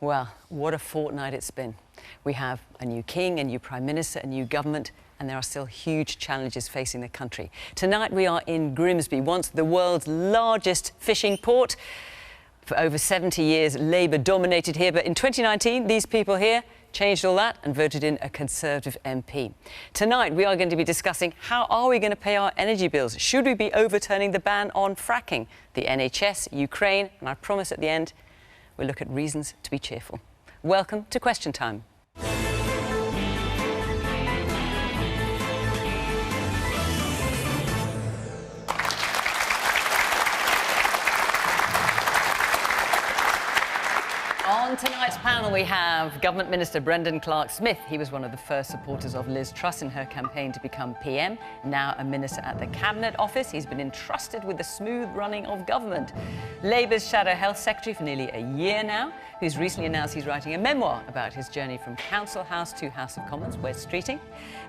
Well, what a fortnight it's been. We have a new king, a new prime minister, a new government, and there are still huge challenges facing the country. Tonight we are in Grimsby, once the world's largest fishing port. For over 70 years, Labour dominated here, but in 2019, these people here changed all that and voted in a Conservative MP. Tonight, we are going to be discussing how are we going to pay our energy bills? Should we be overturning the ban on fracking, the NHS, Ukraine, and I promise at the end, we'll look at reasons to be cheerful. Welcome to Question Time. On tonight's panel, we have Government Minister Brendan Clarke-Smith. He was one of the first supporters of Liz Truss in her campaign to become PM. Now a minister at the Cabinet Office. He's been entrusted with the smooth running of government. Labour's Shadow Health Secretary for nearly a year now, who's recently announced he's writing a memoir about his journey from Council House to House of Commons, Wes Streeting.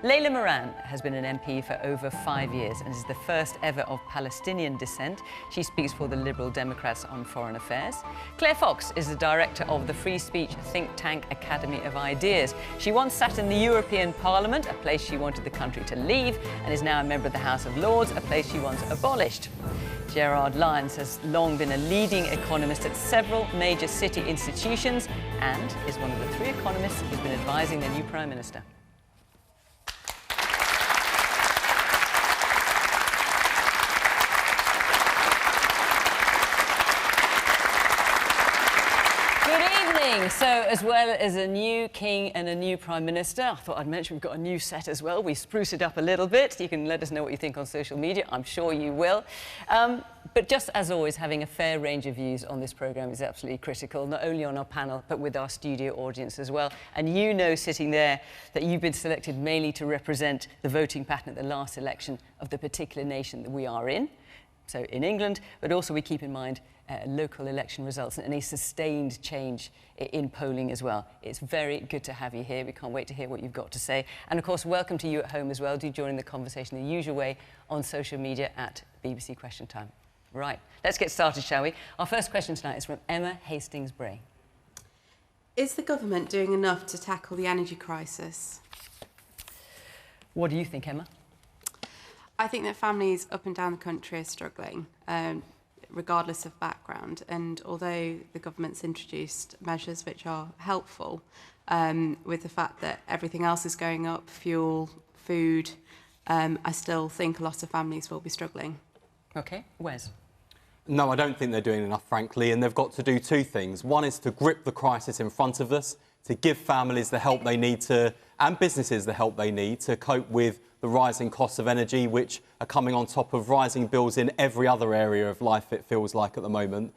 Layla Moran has been an MP for over 5 years and is the first ever of Palestinian descent. She speaks for the Liberal Democrats on foreign affairs. Claire Fox is the director of the free speech think tank Academy of Ideas. She once sat in the European Parliament, a place she wanted the country to leave, and is now a member of the House of Lords, a place she once abolished. Gerard Lyons has long been a leading economist at several major city institutions and is one of the 3 economists who's been advising the new Prime Minister. So, as well as a new king and a new prime minister, I thought I'd mention we've got a new set as well. We spruced it up a little bit. You can let us know what you think on social media. I'm sure you will. But just as always, having a fair range of views on this programme is absolutely critical, not only on our panel, but with our studio audience as well. And you know, sitting there, that you've been selected mainly to represent the voting pattern at the last election of the particular nation that we are in. So in England, but also we keep in mind local election results and a sustained change in polling as well. It's very good to have you here. We can't wait to hear what you've got to say. And of course, welcome to you at home as well. Do join in the conversation the usual way on social media at BBC Question Time. Right, let's get started, shall we? Our first question tonight is from Emma Hastings-Bray. Is the government doing enough to tackle the energy crisis? What do you think, Emma? I think that families up and down the country are struggling, regardless of background. And although the government's introduced measures which are helpful, with the fact that everything else is going up, fuel, food, I still think a lot of families will be struggling. OK, Wes? No, I don't think they're doing enough, frankly, and they've got to do 2 things. One is to grip the crisis in front of us, to give families the help they need to, and businesses the help they need to cope with the rising costs of energy, which are coming on top of rising bills in every other area of life, it feels like, at the moment.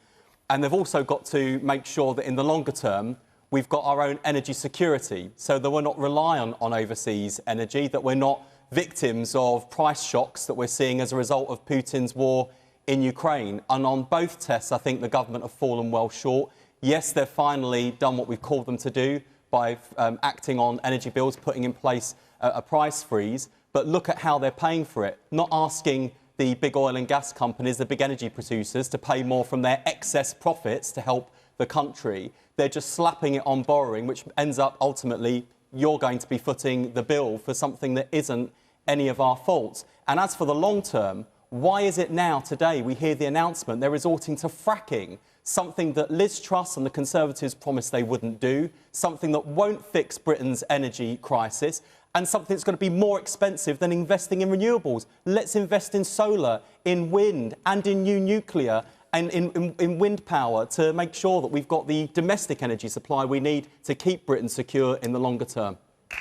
And they've also got to make sure that in the longer term, we've got our own energy security, so that we're not reliant on overseas energy, that we're not victims of price shocks that we're seeing as a result of Putin's war in Ukraine. And on both tests, I think the government have fallen well short. Yes, they've finally done what we've called them to do by acting on energy bills, putting in place a price freeze. But look at how they're paying for it, not asking the big oil and gas companies, the big energy producers, to pay more from their excess profits to help the country. They're just slapping it on borrowing, which ends up ultimately you're going to be footing the bill for something that isn't any of our faults. And as for the long term, why is it now, today, we hear the announcement they're resorting to fracking, something that Liz Truss and the Conservatives promised they wouldn't do, something that won't fix Britain's energy crisis, and something that's going to be more expensive than investing in renewables. Let's invest in solar, in wind and in new nuclear and in wind power to make sure that we've got the domestic energy supply we need to keep Britain secure in the longer term. Is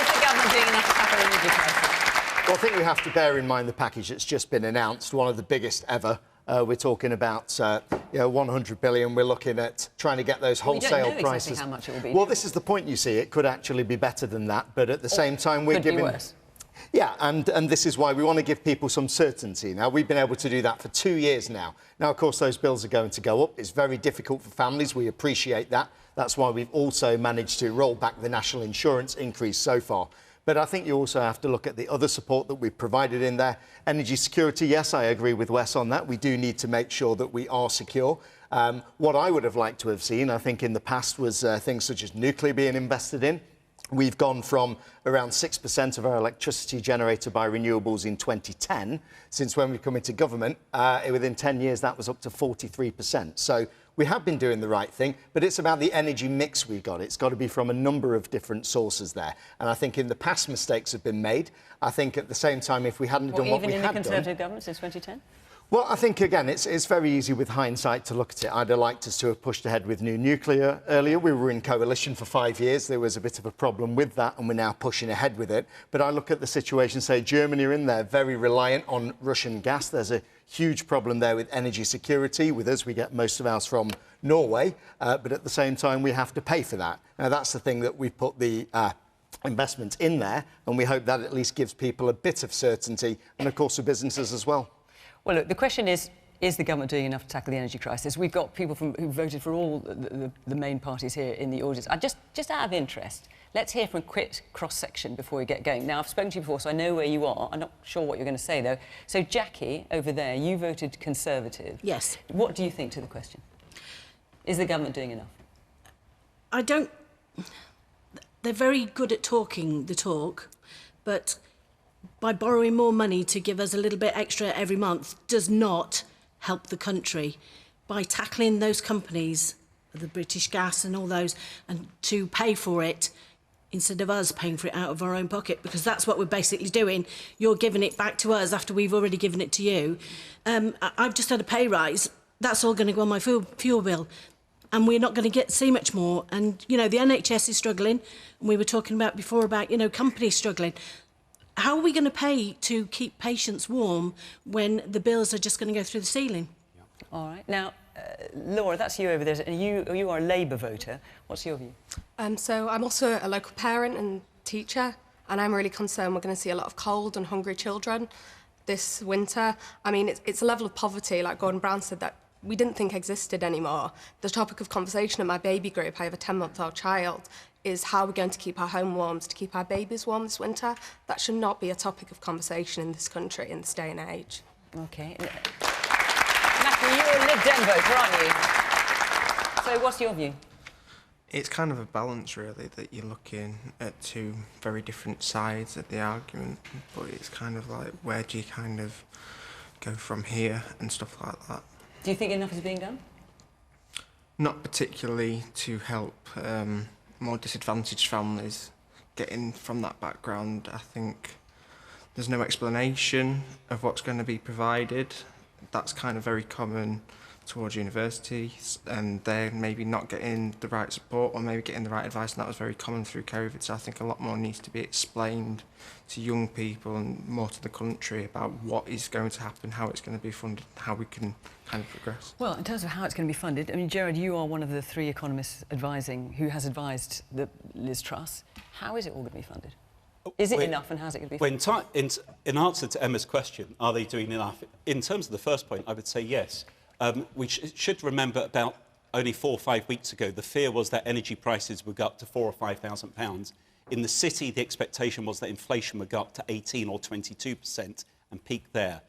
the government doing enough to tackle the energy crisis? Well, I think we have to bear in mind the package that's just been announced, one of the biggest ever. We're talking about 100 billion. We're looking at trying to get those wholesale prices. Exactly how much it will be. Well, this is the point, you see. It could actually be better than that, but at the same time, we're giving. Could be worse. Yeah, and this is why we want to give people some certainty. Now, we've been able to do that for 2 years now. Now, of course, those bills are going to go up. It's very difficult for families. We appreciate that. That's why we've also managed to roll back the national insurance increase so far. But I think you also have to look at the other support that we've provided in there. Energy security, yes, I agree with Wes on that. We do need to make sure that we are secure. What I would have liked to have seen, I think, in the past was things such as nuclear being invested in. We've gone from around 6% of our electricity generated by renewables in 2010. Since when we've come into government, within 10 years, that was up to 43%. So we have been doing the right thing, but it's about the energy mix we've got. It's got to be from a number of different sources there. And I think in the past, mistakes have been made. I think at the same time, if we hadn't done what we had done... Even in the Conservative government since 2010? Well, I think, again, it's very easy with hindsight to look at it. I'd have liked us to have pushed ahead with new nuclear earlier. We were in coalition for 5 years. There was a bit of a problem with that, and we're now pushing ahead with it. But I look at the situation, say, Germany are in there, very reliant on Russian gas. There's a huge problem there with energy security. With us, we get most of ours from Norway, but at the same time, we have to pay for that. Now, that's the thing that we put the... investment in there, and we hope that at least gives people a bit of certainty, and of course for businesses as well. Well, look, the question is the government doing enough to tackle the energy crisis? We've got people who voted for all the main parties here in the audience. Just out of interest, let's hear from a quick cross-section before we get going. Now, I've spoken to you before, so I know where you are. I'm not sure what you're going to say, though. So, Jackie, over there, you voted Conservative. Yes. What do you think to the question? Is the government doing enough? I don't... They're very good at talking the talk, but by borrowing more money to give us a little bit extra every month does not help the country. By tackling those companies, the British Gas and all those, and to pay for it instead of us paying for it out of our own pocket, because that's what we're basically doing. You're giving it back to us after we've already given it to you. I've just had a pay rise. That's all going to go on my fuel bill. And we're not going to see much more. And, you know, the NHS is struggling. And we were talking about before about, you know, companies struggling. How are we going to pay to keep patients warm when the bills are just going to go through the ceiling? All right. Now, Laura, that's you over there. And you are a Labour voter. What's your view? So I'm also a local parent and teacher, and I'm really concerned we're going to see a lot of cold and hungry children this winter. I mean, it's a level of poverty, like Gordon Brown said, that we didn't think existed anymore. The topic of conversation at my baby group, I have a 10-month-old child, is how we're going to keep our home warm, to keep our babies warm this winter. That should not be a topic of conversation in this country, in this day and age. OK. Matthew, you're a Lib Dem voter, aren't you? So what's your view? It's kind of a balance, really, that you're looking at two very different sides of the argument, but it's kind of like, where do you kind of go from here and stuff like that? Do you think enough is being done? Not particularly to help more disadvantaged families getting from that background. I think there's no explanation of what's going to be provided. That's kind of very common towards universities, and they're maybe not getting the right support or maybe getting the right advice, and that was very common through COVID. So I think a lot more needs to be explained to young people and more to the country about what is going to happen, how it's going to be funded, how we can kind of progress. Well, in terms of how it's going to be funded, I mean, Gerard, you are one of the 3 economists who has advised the Liz Truss. How is it all going to be funded? Is it enough, and how's it going to be funded? In answer to Emma's question, are they doing enough? In terms of the first point, I would say yes. We should remember about only 4 or 5 weeks ago, the fear was that energy prices would go up to £4,000 or £5,000. In the city, the expectation was that inflation would go up to 18 or 22% and peak there.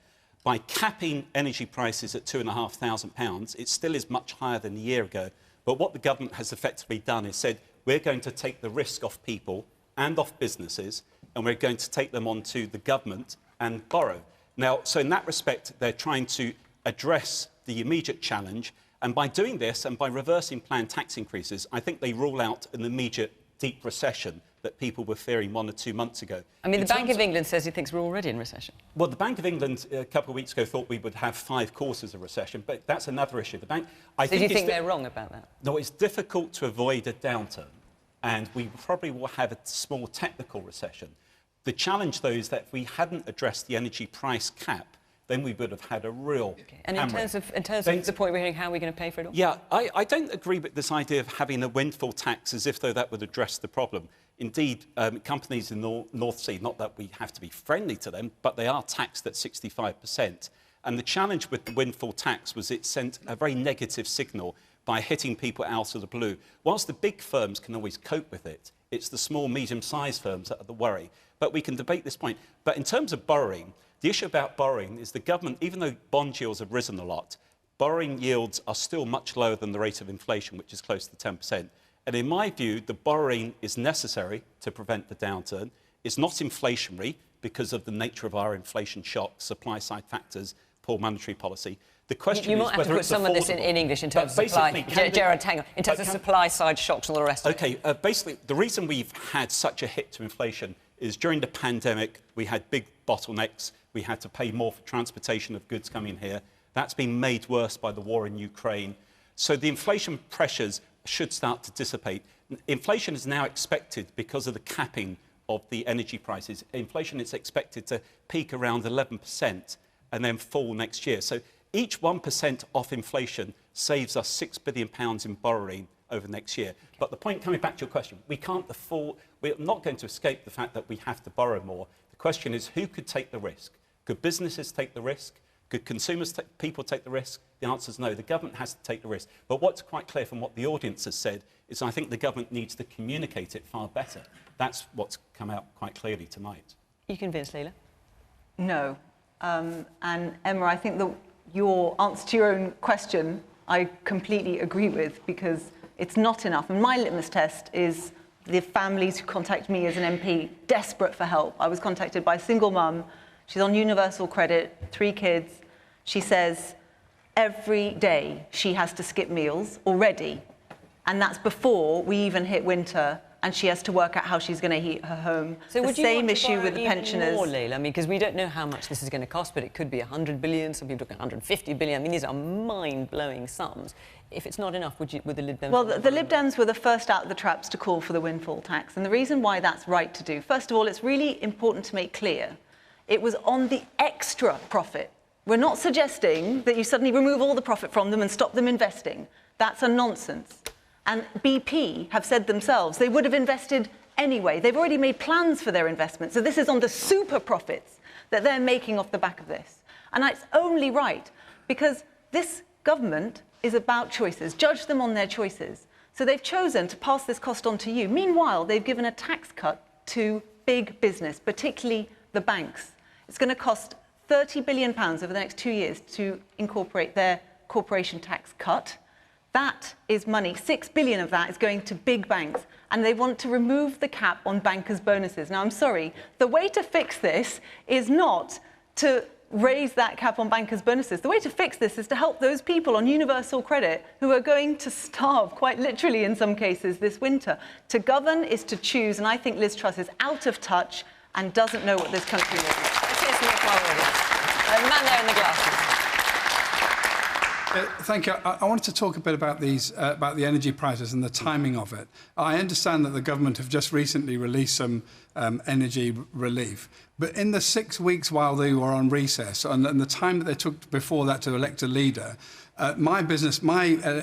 By capping energy prices at £2,500, it still is much higher than a year ago. But what the government has effectively done is said, we're going to take the risk off people and off businesses, and we're going to take them onto the government and borrow. Now, so in that respect, they're trying to address the immediate challenge, and by doing this and by reversing planned tax increases, I think they rule out an immediate deep recession that people were fearing 1 or 2 months ago. I mean, the Bank of England says he thinks we're already in recession. Well, the Bank of England a couple of weeks ago thought we would have 5 quarters of recession, but that's another issue. So do you think they're wrong about that? No, it's difficult to avoid a downturn, and we probably will have a small technical recession. The challenge, though, is that if we hadn't addressed the energy price cap, then we would have had a real And in terms of the point we're hearing, how are we going to pay for it all? Yeah, I don't agree with this idea of having a windfall tax as if though that would address the problem. Indeed, companies in the North Sea, not that we have to be friendly to them, but they are taxed at 65%. And the challenge with the windfall tax was it sent a very negative signal by hitting people out of the blue. Whilst the big firms can always cope with it, It's the small, medium-sized firms that are the worry. But we can debate this point. But in terms of borrowing, the issue about borrowing is the government, even though bond yields have risen a lot, borrowing yields are still much lower than the rate of inflation, which is close to 10%. And in my view, the borrowing is necessary to prevent the downturn. It's not inflationary because of the nature of our inflation shock, supply-side factors, poor monetary policy. The question you is might have to put some of this in English in terms of supply. Gerard, hang on. In terms of supply-side shocks and all the rest of it. OK, basically, the reason we've had such a hit to inflation is during the pandemic, we had big bottlenecks. We had to pay more for transportation of goods coming here. That's been made worse by the war in Ukraine. So the inflation pressures should start to dissipate. Inflation is now expected, because of the capping of the energy prices, inflation is expected to peak around 11% and then fall next year. So each 1% off inflation saves us £6 billion in borrowing over next year. But the point, coming back to your question, we're not going to escape the fact that we have to borrow more. The question is, who could take the risk? Could businesses take the risk? Could people take the risk? The answer is no. The government has to take the risk. But what's quite clear from what the audience has said is I think the government needs to communicate it far better. That's what's come out quite clearly tonight. Are you convinced, Layla? No. And Emma, I think that your answer to your own question, I completely agree with, because it's not enough. And my litmus test is the families who contact me as an MP, desperate for help. I was contacted by a single mum. She's on universal credit, 3 kids. She says every day she has to skip meals already. And that's before we even hit winter, and she has to work out how she's going to heat her home. So the same issue with the pensioners. More, Layla? I mean, because we don't know how much this is going to cost, but it could be 100 billion. Some people talk 150 billion. I mean, these are mind-blowing sums. If it's not enough, would the Lib Dems... Well, the Lib Dems were the first out of the traps to call for the windfall tax. And the reason why that's right to do, first of all, it's really important to make clear it was on the extra profit. We're not suggesting that you suddenly remove all the profit from them and stop them investing. That's a nonsense. And BP have said themselves they would have invested anyway. They've already made plans for their investment. So this is on the super profits that they're making off the back of this. And it's only right, because this government is about choices. Judge them on their choices. So they've chosen to pass this cost on to you. Meanwhile, they've given a tax cut to big business, particularly the banks. It's going to cost £30 billion over the next 2 years to incorporate their corporation tax cut. That is money. 6 billion of that is going to big banks, and they want to remove the cap on bankers' bonuses. Now, I'm sorry, the way to fix this is not to raise that cap on bankers' bonuses. The way to fix this is to help those people on universal credit who are going to starve, quite literally in some cases, this winter. To govern is to choose, and I think Liz Truss is out of touch and doesn't know what this country needs. Let's hear some more audience. The man there in the glasses. Thank you. I wanted to talk a bit about about the energy prices and the timing of it. I understand that the government have just recently released some energy relief, but in the 6 weeks while they were on recess and the time that they took before that to elect a leader, my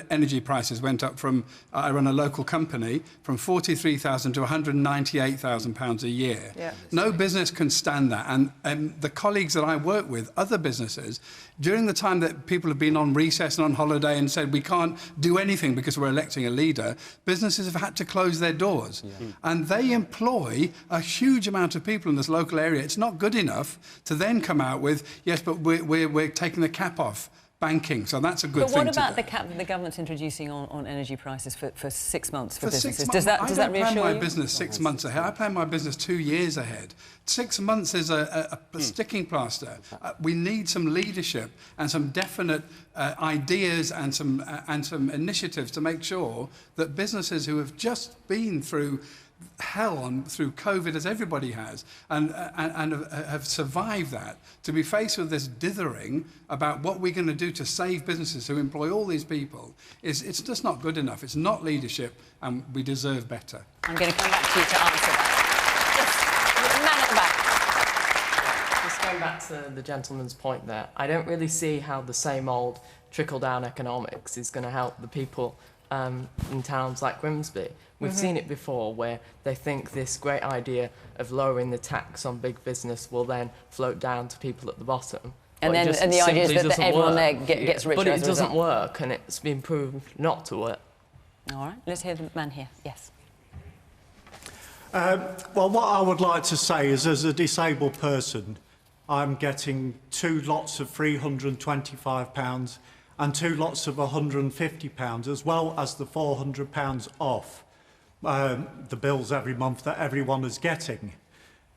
energy prices went up from, I run a local company, from £43,000 to £198,000 a year. Yeah. No business can stand that. And the colleagues that I work with, other businesses, during the time that people have been on recess and on holiday and said we can't do anything because we're electing a leader, businesses have had to close their doors. Yeah. And they employ a huge amount of people in this local area. It's not good enough to then come out with, yes, but we're taking the cap off banking, so that's a good thing. But what about the cap that the government's introducing on energy prices for 6 months for businesses? Does that reassure you? I don't plan my business 6 months ahead. I plan my business 2 years ahead. 6 months is a sticking plaster. We need some leadership and some definite ideas and some initiatives to make sure that businesses who have just been through hell through COVID, as everybody has, and have survived that, to be faced with this dithering about what we're going to do to save businesses who employ all these people, it's just not good enough. It's not leadership, and we deserve better. I'm going to come back to you to answer that. Yes, man at the back. Just going back to the gentleman's point there, I don't really see how the same old trickle-down economics is going to help the people in towns like Grimsby. We've seen it before, where they think this great idea of lowering the tax on big business will then float down to people at the bottom. And the idea is that everyone there gets richer. But it doesn't work, and it's been proved not to work. All right, let's hear the man here. Yes. Well, what I would like to say is, as a disabled person, I'm getting 2 lots of £325 and 2 lots of £150, as well as the £400 off the bills every month that everyone is getting.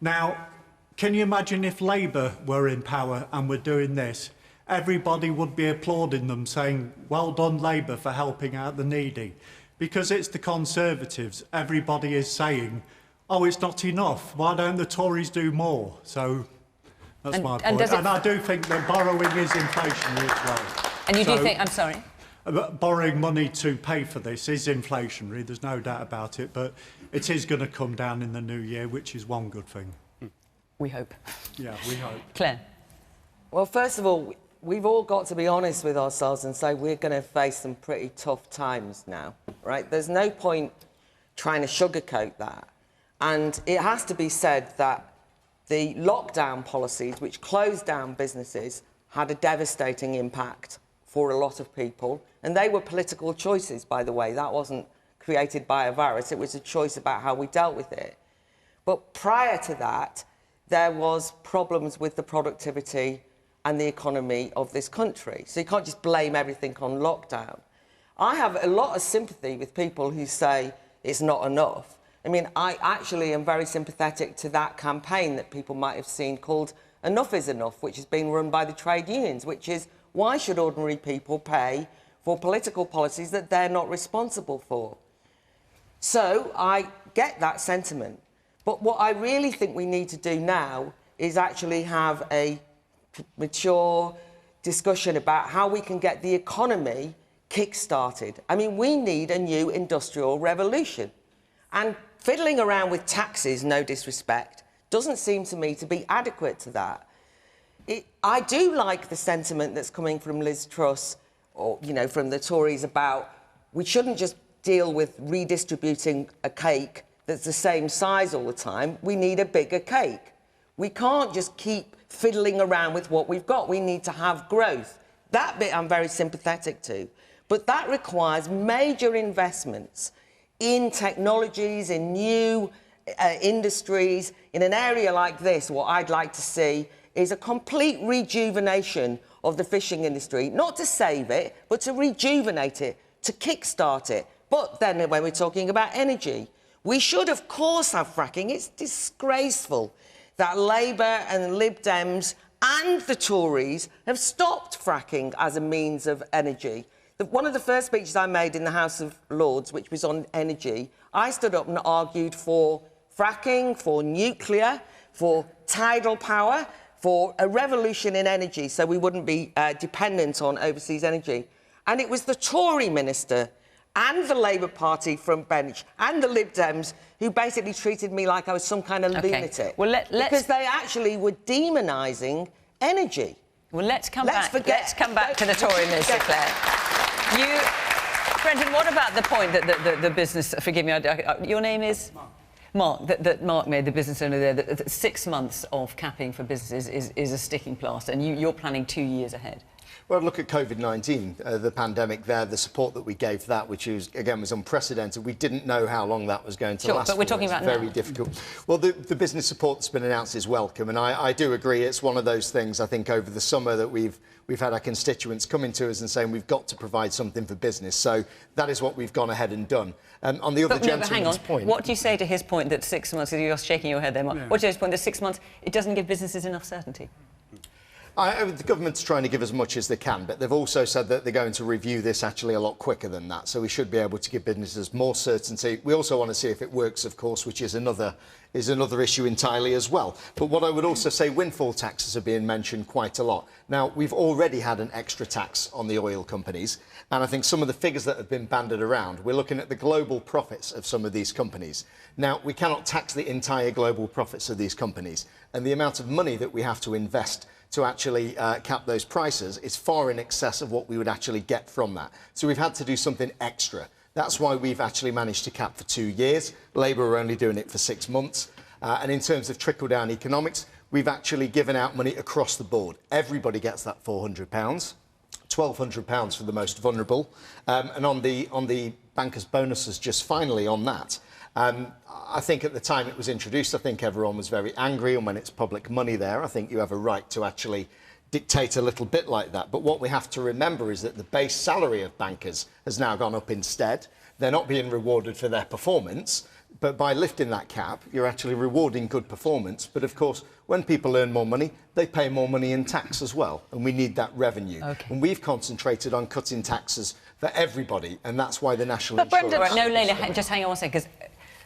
Now, can you imagine if Labour were in power and were doing this? Everybody would be applauding them, saying, well done, Labour, for helping out the needy. Because it's the Conservatives, everybody is saying, oh, it's not enough. Why don't the Tories do more? So that's my point. And I do think that borrowing is inflationary as well. And you do think, I'm sorry? Borrowing money to pay for this is inflationary, there's no doubt about it, but it is going to come down in the new year, which is one good thing. We hope. Yeah, we hope. Claire? Well, first of all, we've all got to be honest with ourselves and say we're going to face some pretty tough times now, right? There's no point trying to sugarcoat that. And it has to be said that the lockdown policies, which closed down businesses, had a devastating impact for a lot of people. And they were political choices, by the way. That wasn't created by a virus. It was a choice about how we dealt with it. But prior to that, there was problems with the productivity and the economy of this country. So you can't just blame everything on lockdown. I have a lot of sympathy with people who say it's not enough. I mean, I actually am very sympathetic to that campaign that people might have seen called Enough is Enough, which is being run by the trade unions, which is, why should ordinary people pay for political policies that they're not responsible for? So I get that sentiment. But what I really think we need to do now is actually have a mature discussion about how we can get the economy kick-started. I mean, we need a new industrial revolution. And fiddling around with taxes, no disrespect, doesn't seem to me to be adequate to that. I do like the sentiment that's coming from Liz Truss, or, you know, from the Tories about we shouldn't just deal with redistributing a cake that's the same size all the time. We need a bigger cake. We can't just keep fiddling around with what we've got. We need to have growth. That bit I'm very sympathetic to. But that requires major investments in technologies, in new industries. In an area like this, what I'd like to see is a complete rejuvenation of the fishing industry, not to save it, but to rejuvenate it, to kickstart it. But then when we're talking about energy, we should, of course, have fracking. It's disgraceful that Labour and Lib Dems and the Tories have stopped fracking as a means of energy. One of the first speeches I made in the House of Lords, which was on energy, I stood up and argued for fracking, for nuclear, for tidal power, for a revolution in energy so we wouldn't be dependent on overseas energy. And it was the Tory minister and the Labour Party front bench and the Lib Dems who basically treated me like I was some kind of lunatic. Well, because they actually were demonising energy. Well, let's come back to the Tory minister, Claire. Brendan, what about the point that the business... Forgive me, your name is? Mark, that Mark made, the business owner there, that 6 months of capping for businesses is a sticking plaster, and you're planning 2 years ahead. Well, look at COVID-19, the pandemic there, the support that we gave that, which was, again, was unprecedented. We didn't know how long that was going to last. But we're talking about very difficult. Well, the business support that's been announced is welcome, and I do agree it's one of those things, I think, over the summer that we've had our constituents coming to us and saying we've got to provide something for business. So that is what we've gone ahead and done. On the other gentleman's point... What do you say to his point that 6 months, you're shaking your head there, Mark, what do you say to his point that 6 months, it doesn't give businesses enough certainty? The government's trying to give as much as they can, but they've also said that they're going to review this actually a lot quicker than that, so we should be able to give businesses more certainty. We also want to see if it works, of course, which is another issue entirely as well. But what I would also say, windfall taxes are being mentioned quite a lot. Now, we've already had an extra tax on the oil companies, and I think some of the figures that have been banded around, we're looking at the global profits of some of these companies. Now, we cannot tax the entire global profits of these companies, and the amount of money that we have to invest to actually cap those prices is far in excess of what we would actually get from that. So we've had to do something extra. That's why we've actually managed to cap for 2 years. Labour are only doing it for 6 months. And in terms of trickle-down economics, we've actually given out money across the board. Everybody gets that £400, £1,200 for the most vulnerable. And on the bankers' bonuses, just finally on that, I think at the time it was introduced, I think everyone was very angry, and when it's public money there, I think you have a right to actually dictate a little bit like that. But what we have to remember is that the base salary of bankers has now gone up instead. They're not being rewarded for their performance, but by lifting that cap, you're actually rewarding good performance. But of course, when people earn more money, they pay more money in tax as well, and we need that revenue. Okay. And we've concentrated on cutting taxes for everybody, and that's why the national insurance... But Brendan, no, Layla, just hang on one second, because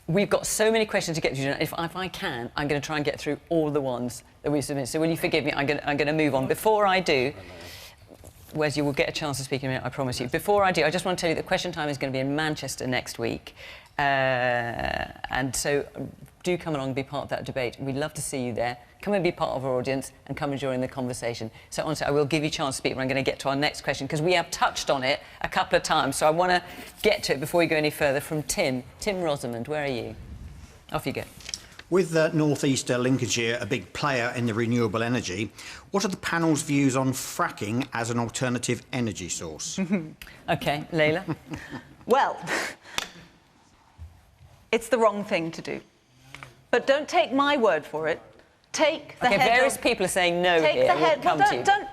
we've got so many questions to get through. If I can, I'm going to try and get through all the ones that we've submitted. So will you forgive me? I'm going to move on. Before I do, Wes, you will get a chance to speak in a minute, I promise you. Before I do, I just want to tell you that Question Time is going to be in Manchester next week. And so do come along and be part of that debate. We'd love to see you there. Come and be part of our audience and come and join the conversation. So honestly, I will give you a chance to speak, but I'm going to get to our next question because we have touched on it a couple of times. So I want to get to it before we go any further from Tim. Tim Rosamond, where are you? Off you go. With North East Lincolnshire a big player in the renewable energy, what are the panel's views on fracking as an alternative energy source? OK, Layla? Well, it's the wrong thing to do. But don't take my word for it. Take the head various people are saying no here.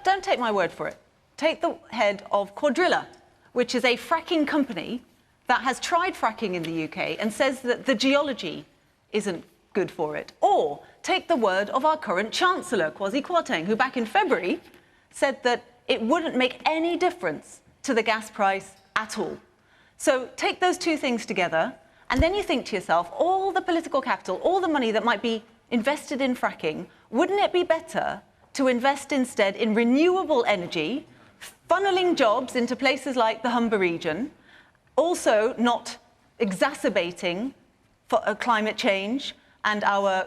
Don't take my word for it. Take the head of Quadrilla, which is a fracking company that has tried fracking in the UK and says that the geology isn't good for it. Or take the word of our current Chancellor, Kwasi Kwarteng, who back in February said that it wouldn't make any difference to the gas price at all. So take those two things together, and then you think to yourself, all the political capital, all the money that might be invested in fracking, wouldn't it be better to invest instead in renewable energy, funneling jobs into places like the Humber region, also not exacerbating climate change and our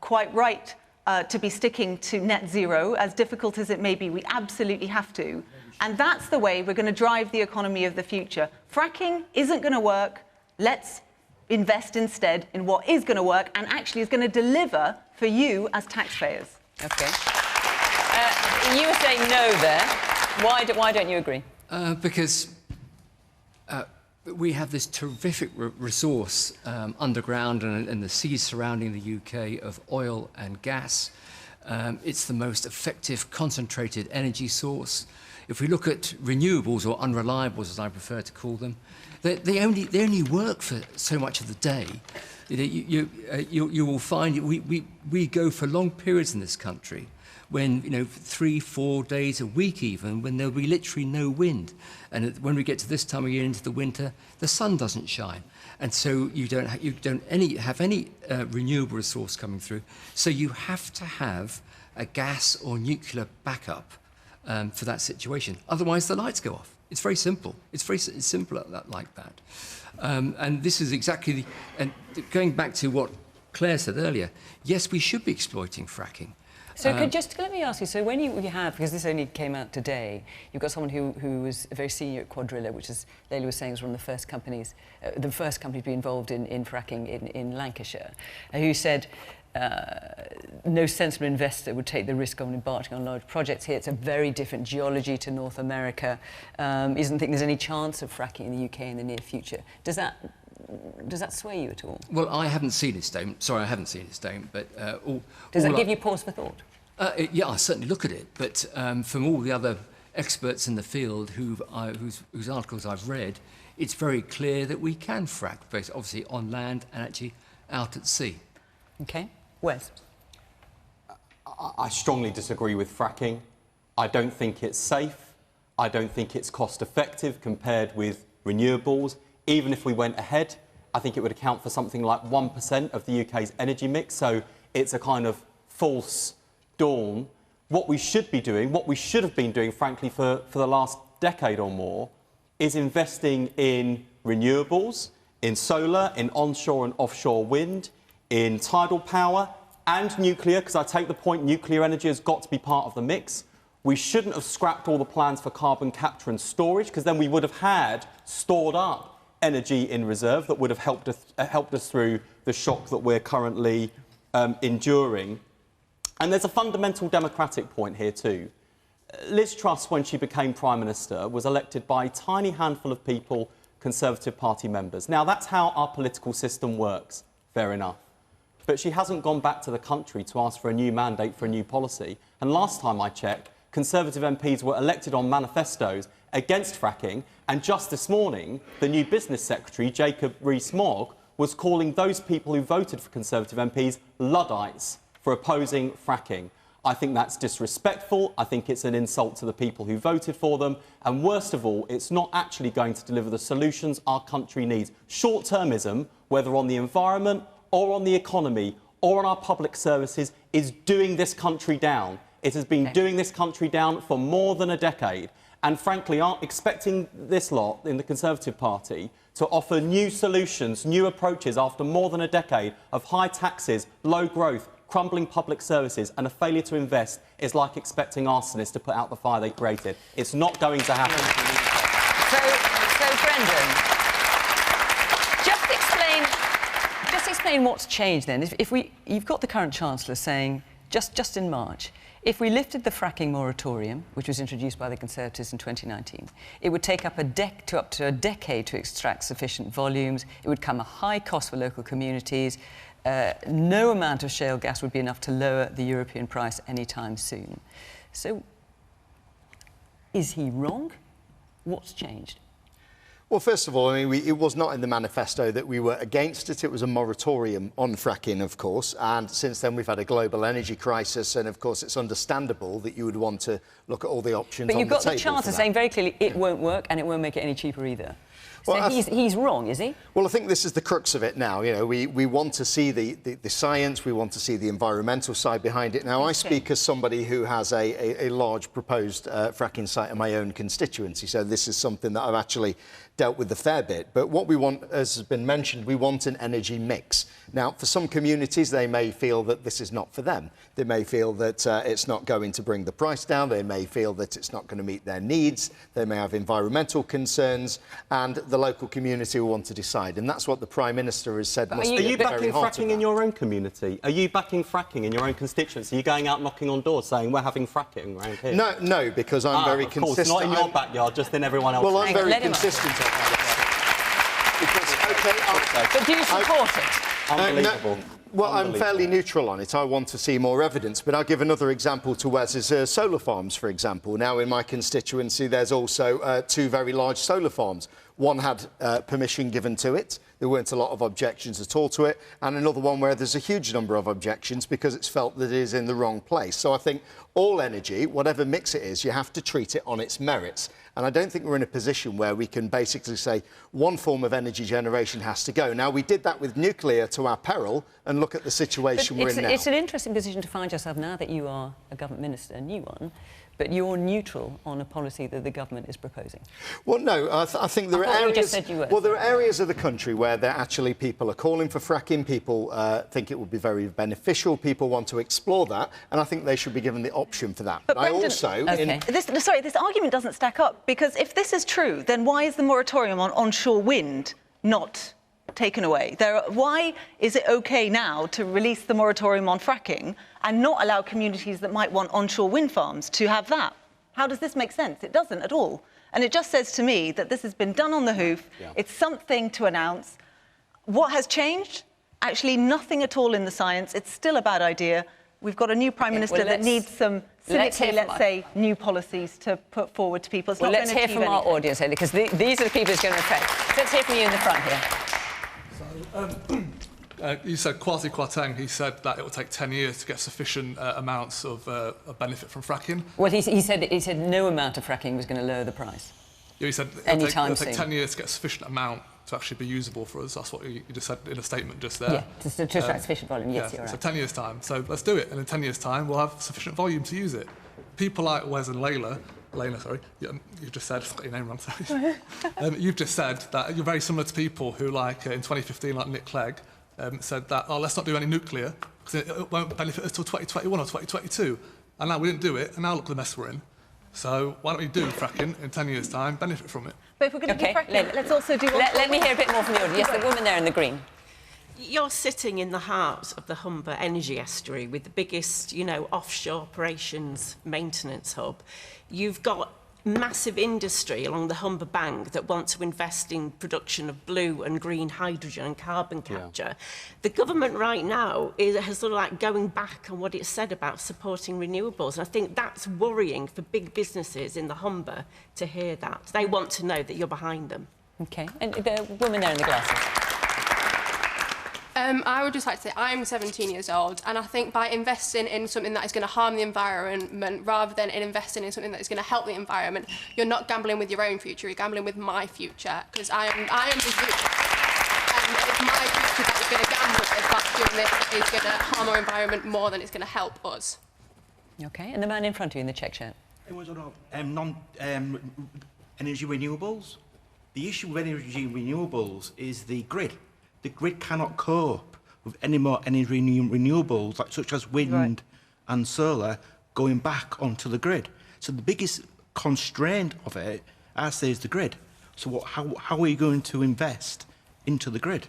quite right to be sticking to net zero, as difficult as it may be, we absolutely have to. And that's the way we're going to drive the economy of the future. Fracking isn't going to work. Let's invest instead in what is going to work and actually is going to deliver for you as taxpayers. OK. You were saying no there. Why don't you agree? Because we have this terrific resource underground and the seas surrounding the UK of oil and gas. It's the most effective concentrated energy source. If we look at renewables, or unreliables as I prefer to call them, they only work for so much of the day. You will find we go for long periods in this country when 3-4 days a week even, when there'll be literally no wind, and when we get to this time of year into the winter, the sun doesn't shine, and so you don't have any renewable resource coming through. So you have to have a gas or nuclear backup for that situation. Otherwise, the lights go off. It's very simple. It's simple like that. And this is exactly and going back to what Claire said earlier. Yes, we should be exploiting fracking. So let me ask you, so when you have, because this only came out today, you've got someone who was very senior at Quadrilla, which, as Layla was saying, is one of the first companies, the first company to be involved in fracking in Lancashire, who said no sensible investor would take the risk of embarking on large projects here. It's a very different geology to North America. He doesn't think there's any chance of fracking in the UK in the near future. Does that sway you at all? Well, I haven't seen his statement. Sorry, I haven't seen his statement. But does that give you pause for thought? Yeah, I certainly look at it. But from all the other experts in the field whose articles I've read, it's very clear that we can frack, both obviously on land and actually out at sea. OK. Wes? I strongly disagree with fracking. I don't think it's safe. I don't think it's cost-effective compared with renewables. Even if we went ahead, I think it would account for something like 1% of the UK's energy mix. So it's a kind of false dawn. What we should be doing, what we should have been doing, frankly, for the last decade or more, is investing in renewables, in solar, in onshore and offshore wind, in tidal power and nuclear, because I take the point nuclear energy has got to be part of the mix. We shouldn't have scrapped all the plans for carbon capture and storage, because then we would have had stored up energy in reserve that would have helped us through the shock that we're currently enduring. And there's a fundamental democratic point here too. Liz Truss, when she became Prime Minister, was elected by a tiny handful of people Conservative Party members. Now, that's how our political system works, fair enough. But she hasn't gone back to the country to ask for a new mandate for a new policy. And last time I checked, Conservative MPs were elected on manifestos against fracking, and just this morning, the new Business Secretary, Jacob Rees-Mogg, was calling those people who voted for Conservative MPs Luddites for opposing fracking. I think that's disrespectful. I think it's an insult to the people who voted for them. And worst of all, it's not actually going to deliver the solutions our country needs. Short-termism, whether on the environment or on the economy or on our public services, is doing this country down. It has been doing this country down for more than a decade. And frankly, aren't expecting this lot in the Conservative Party to offer new solutions, new approaches after more than a decade of high taxes, low growth, crumbling public services and a failure to invest is like expecting arsonists to put out the fire they created. It's not going to happen. So Brendan, just explain what's changed then. You've got the current Chancellor saying, just in March, if we lifted the fracking moratorium, which was introduced by the Conservatives in 2019, it would take up to a decade to extract sufficient volumes. It would come a high cost for local communities. No amount of shale gas would be enough to lower the European price anytime soon. So, is he wrong? What's changed? Well, first of all, I mean, it was not in the manifesto that we were against it. It was a moratorium on fracking, of course. And since then, we've had a global energy crisis. And, of course, it's understandable that you would want to look at all the options on the table. But you've got the Chancellor saying very clearly it won't work and it won't make it any cheaper either. So he's wrong, is he? Well, I think this is the crux of it now. You know, we want to see the science, we want to see the environmental side behind it. Now, I speak as somebody who has a large proposed fracking site in my own constituency, so this is something that I've actually dealt with a fair bit. But what we want, as has been mentioned, we want an energy mix. Now, for some communities, they may feel that this is not for them. They may feel that it's not going to bring the price down. They may feel that it's not going to meet their needs. They may have environmental concerns, and the local community will want to decide. And that's what the Prime Minister has said. Are you backing fracking in your own community? Are you backing fracking in your own constituency? Are you going out knocking on doors saying we're having fracking around here? No, because I'm very consistent. Of course, not in your backyard, just in everyone else's. Well, I'm very consistent. But do you support it? Unbelievable. Well, I'm fairly neutral on it. I want to see more evidence. But I'll give another example to Wes's solar farms, for example. Now, in my constituency, there's also 2 very large solar farms. One had permission given to it. There weren't a lot of objections at all to it. And another one where there's a huge number of objections because it's felt that it is in the wrong place. So I think all energy, whatever mix it is, you have to treat it on its merits. And I don't think we're in a position where we can basically say one form of energy generation has to go. Now, we did that with nuclear to our peril, and look at the situation we're in now. It's an interesting position to find yourself now that you are a government minister, a new one, but you're neutral on a policy that the government is proposing. Well, no, I think there are areas. You just said you were. Well, there are areas of the country where people are calling for fracking. People think it would be very beneficial. People want to explore that, and I think they should be given the option for that. But Brendan, this argument doesn't stack up, because if this is true, then why is the moratorium on onshore wind not taken away? Why is it OK now to release the moratorium on fracking and not allow communities that might want onshore wind farms to have that? How does this make sense? It doesn't at all. And it just says to me that this has been done on the hoof. Yeah. It's something to announce. What has changed? Actually, nothing at all in the science. It's still a bad idea. We've got a new Prime Minister that needs some, cynically, let's say, new policies to put forward to people. Let's hear from our audience, because these are the people it's going to affect. Let's hear from you in the front here. You said Kwasi Kwarteng, he said that it will take 10 years to get sufficient amounts of benefit from fracking. Well, he said no amount of fracking was going to lower the price. Yeah, he said it'll take 10 years to get a sufficient amount to actually be usable for us. That's what you just said in a statement just there. Yeah, to extract sufficient volume, yes, you're right. So 10 years' time. So let's do it, and in 10 years' time, we'll have sufficient volume to use it. People like Wes and Layla, sorry, you just said, I've got your name wrong, sorry. You've just said that you're very similar to people who, like, in 2015, like Nick Clegg, said that, let's not do any nuclear, because it won't benefit us till 2021 or 2022. And now we didn't do it, and now look the mess we're in. So why don't we do fracking in 10 years' time, benefit from it? But if we're going to do fracking, let's also do... Let me hear a bit more from the audience. Yes, the woman there in the green. You're sitting in the heart of the Humber energy estuary with the biggest, offshore operations maintenance hub. You've got massive industry along the Humber Bank that want to invest in production of blue and green hydrogen and carbon capture. The government right now has sort of like going back on what it said about supporting renewables. And I think that's worrying for big businesses in the Humber to hear that. They want to know that you're behind them. OK. And the woman there in the glasses. I would just like to say I'm 17 years old, and I think by investing in something that is going to harm the environment rather than in investing in something that is going to help the environment, you're not gambling with your own future, you're gambling with my future, because I am the future. And it's my future that you're going to gamble with by doing this that is going to harm our environment more than it's going to help us. OK, and the man in front of you in the check shirt. It was on energy renewables. The issue with energy renewables is the grid. The grid cannot cope with any more energy renewables, such as wind and solar, going back onto the grid. So the biggest constraint of it, I say, is the grid. So how are you going to invest into the grid?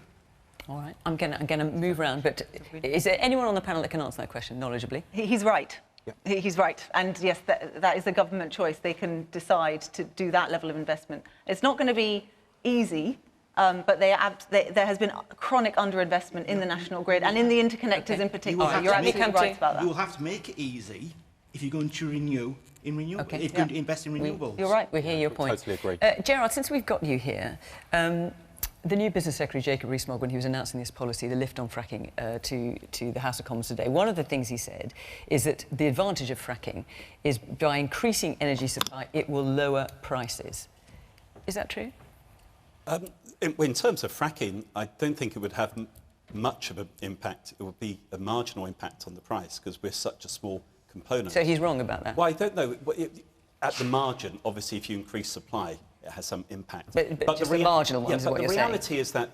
All right, I'm going to move around, but is there anyone on the panel that can answer that question knowledgeably? He's right. He's right. And yes, that is a government choice. They can decide to do that level of investment. It's not going to be easy. But there has been chronic underinvestment in the national grid and in the interconnectors in particular. You're absolutely right about that. You will have to make it easy if you're going to if you're going to invest in renewables. You're right. We hear your point. Totally agree. Gerard, since we've got you here, the new Business Secretary, Jacob Rees-Mogg, when he was announcing this policy, the lift on fracking, to the House of Commons today, one of the things he said is that the advantage of fracking is by increasing energy supply, it will lower prices. Is that true? In terms of fracking, I don't think it would have much of an impact. It would be a marginal impact on the price because we're such a small component. So he's wrong about that? Well, I don't know. At the margin, obviously, if you increase supply, it has some impact. But just the marginal ones is what you're saying. The reality is that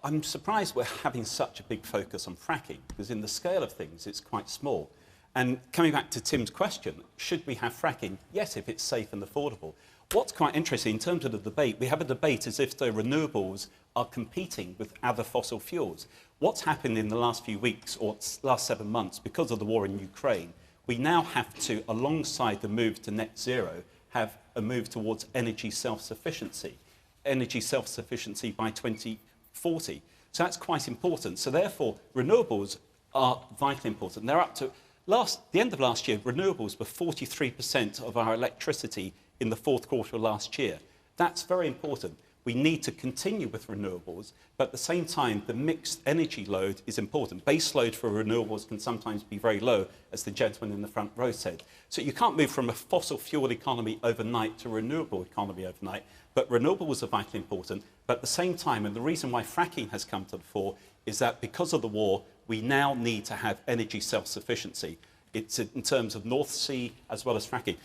I'm surprised we're having such a big focus on fracking because in the scale of things, it's quite small. And coming back to Tim's question, should we have fracking? Yes, if it's safe and affordable. What's quite interesting in terms of the debate, we have a debate as if the renewables are competing with other fossil fuels. What's happened in the last few weeks or last 7 months because of the war in Ukraine, we now have to, alongside the move to net zero, have a move towards energy self-sufficiency by 2040. So that's quite important. So therefore, renewables are vitally important. They're up to, the end of last year, renewables were 43% of our electricity in the fourth quarter of last year. That's very important. We need to continue with renewables, but at the same time, the mixed energy load is important. Base load for renewables can sometimes be very low, as the gentleman in the front row said. So you can't move from a fossil fuel economy overnight to a renewable economy overnight, but renewables are vitally important. But at the same time, and the reason why fracking has come to the fore is that because of the war, we now need to have energy self-sufficiency. It's in terms of North Sea as well as fracking.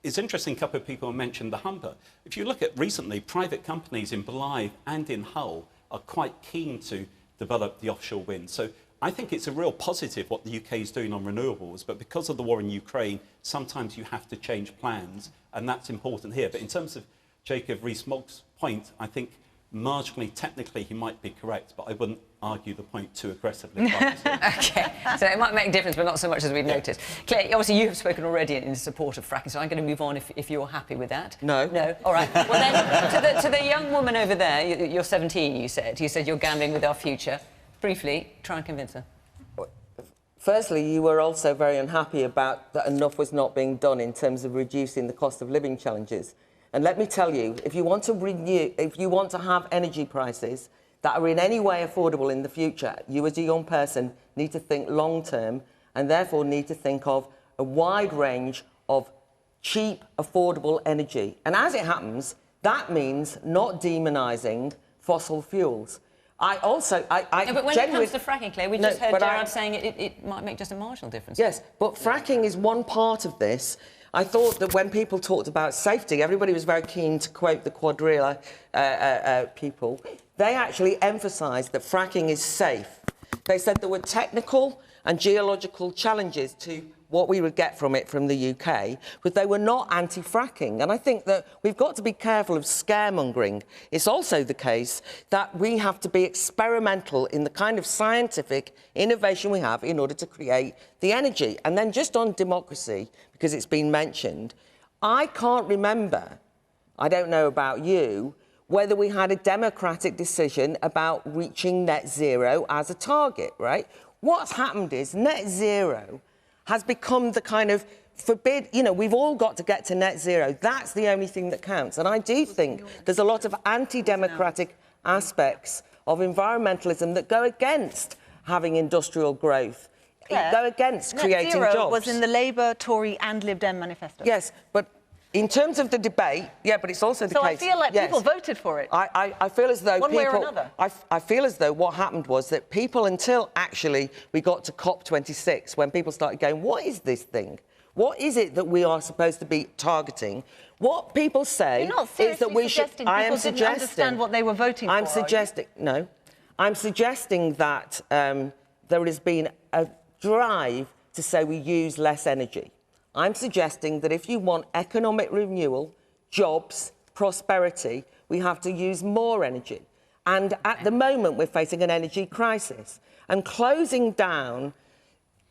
It's interesting, a couple of people mentioned the Humber. If you look at recently, private companies in Blythe and in Hull are quite keen to develop the offshore wind. So I think it's a real positive what the UK is doing on renewables, but because of the war in Ukraine, sometimes you have to change plans, and that's important here. But in terms of Jacob Rees-Mogg's point, I think marginally, technically, he might be correct, but I wouldn't argue the point too aggressively. OK, so it might make a difference, but not so much as we've noticed. Claire, obviously you have spoken already in support of fracking, so I'm going to move on if you're happy with that. No. No? All right. Well then, to the young woman over there, you're 17, you said you're gambling with our future. Briefly, try and convince her. Firstly, you were also very unhappy about that enough was not being done in terms of reducing the cost of living challenges. And let me tell you, if you want to have energy prices that are in any way affordable in the future, you as a young person need to think long term and therefore need to think of a wide range of cheap, affordable energy. And as it happens, that means not demonising fossil fuels. But when it comes to fracking, Claire, we just heard Gerard saying it might make just a marginal difference. Yes, but fracking is one part of this. I thought that when people talked about safety, everybody was very keen to quote the Quadrilla people. They actually emphasised that fracking is safe. They said there were technical and geological challenges to what we would get from it from the UK, but they were not anti-fracking. And I think that we've got to be careful of scaremongering. It's also the case that we have to be experimental in the kind of scientific innovation we have in order to create the energy. And then just on democracy, because it's been mentioned, I can't remember, I don't know about you, whether we had a democratic decision about reaching net zero as a target, right? What's happened is net zero has become the kind of we've all got to get to net zero. That's the only thing that counts. And I do think there's a lot of anti-democratic aspects of environmentalism that go against having industrial growth, go against creating net zero jobs. Was in the Labour, Tory and Lib Dem manifesto. Yes, but in terms of the debate, but it's also the so case... So I feel like people voted for it. I feel as though one way or another. I feel as though what happened was that people, until actually we got to COP26, when people started going, what is this thing? What is it that we are supposed to be targeting? What people say is that we should... I am suggesting... People didn't understand what they were voting for, I'm suggesting that there has been a drive to say we use less energy. I'm suggesting that if you want economic renewal, jobs, prosperity, we have to use more energy. And at the moment, we're facing an energy crisis. And closing down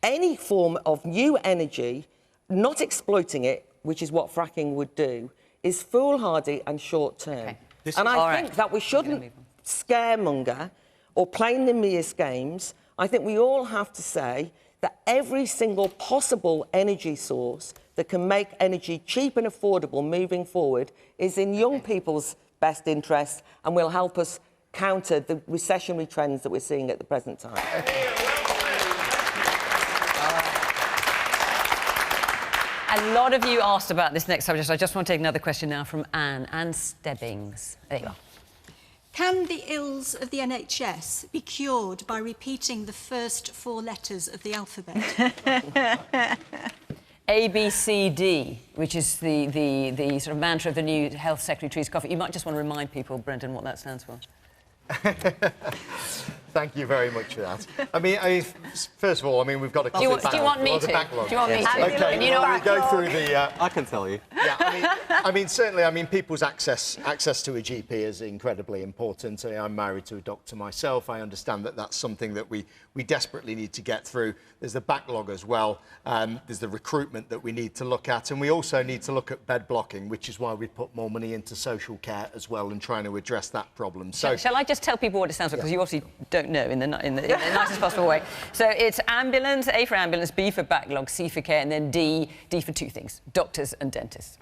any form of new energy, not exploiting it, which is what fracking would do, is foolhardy and short-term. And I think that we shouldn't scaremonger or play in the Mias games. I think we all have to say that every single possible energy source that can make energy cheap and affordable moving forward is in young people's best interests and will help us counter the recessionary trends that we're seeing at the present time. A lot of you asked about this next subject, so I just want to take another question now from Anne Stebbings. There you are. Can the ills of the NHS be cured by repeating the first 4 letters of the alphabet? A, B, C, D, which is the sort of mantra of the new Health Secretary's coffee. You might just want to remind people, Brendan, what that stands for. Thank you very much for that. I mean, first of all, we've got a Do you want me to? Do you want me to? Okay, You know, we'll go through the... I can tell you. Yeah, I mean, certainly, people's access to a GP is incredibly important. I'm married to a doctor myself. I understand that that's something that we desperately need to get through. There's the backlog as well. There's the recruitment that we need to look at. And we also need to look at bed blocking, which is why we put more money into social care as well and trying to address that problem. So, shall I just tell people what it stands for? Because you obviously don't know in the nicest possible way. So it's ambulance, A for ambulance, B for backlog, C for care, and then D for 2 things, doctors and dentists.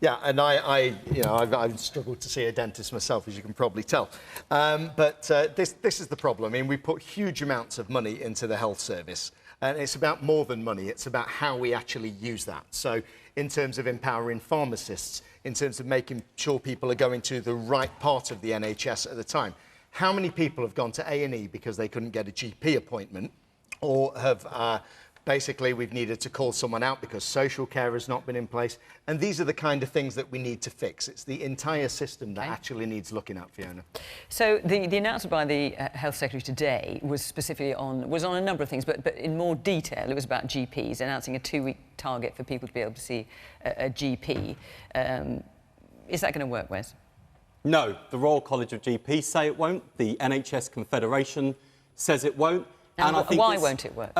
Yeah, and I've struggled to see a dentist myself, as you can probably tell. But this is the problem. I mean, we put huge amounts of money into the health service, and it's about more than money. It's about how we actually use that. So in terms of empowering pharmacists, in terms of making sure people are going to the right part of the NHS at the time. How many people have gone to A&E because they couldn't get a GP appointment, or have basically we've needed to call someone out because social care has not been in place? And these are the kind of things that we need to fix. It's the entire system that actually needs looking at, Fiona. So the announcement by the Health Secretary today was specifically on a number of things, but in more detail, it was about GPs, announcing a 2-week target for people to be able to see a GP. Is that going to work, Wes? No, the Royal College of GPs say it won't. The NHS Confederation says it won't. And I think why won't it work?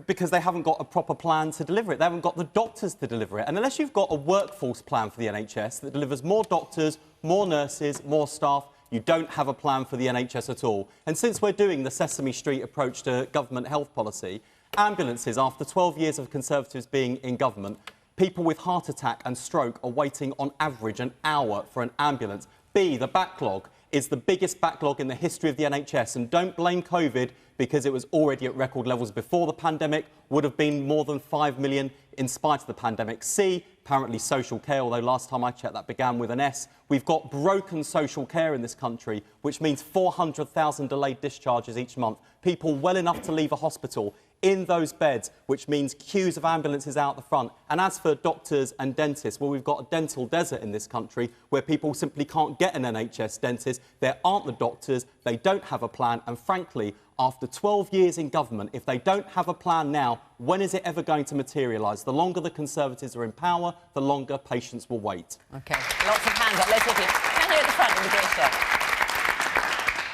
Because they haven't got a proper plan to deliver it. They haven't got the doctors to deliver it. And unless you've got a workforce plan for the NHS that delivers more doctors, more nurses, more staff, you don't have a plan for the NHS at all. And since we're doing the Sesame Street approach to government health policy, ambulances, after 12 years of Conservatives being in government, people with heart attack and stroke are waiting on average an hour for an ambulance. B, the backlog is the biggest backlog in the history of the NHS. And don't blame COVID, because it was already at record levels before the pandemic, would have been more than 5 million in spite of the pandemic. C, apparently social care, although last time I checked that began with an S. We've got broken social care in this country, which means 400,000 delayed discharges each month. People well enough to leave a hospital in those beds, which means queues of ambulances out the front. And as for doctors and dentists, well, we've got a dental desert in this country where people simply can't get an NHS dentist. There aren't the doctors, they don't have a plan, and frankly, after 12 years in government, if they don't have a plan now, when is it ever going to materialise? The longer the Conservatives are in power, the longer patients will wait. OK, lots of hands up. Let's hear you. Stand here at the front in the grey shirt.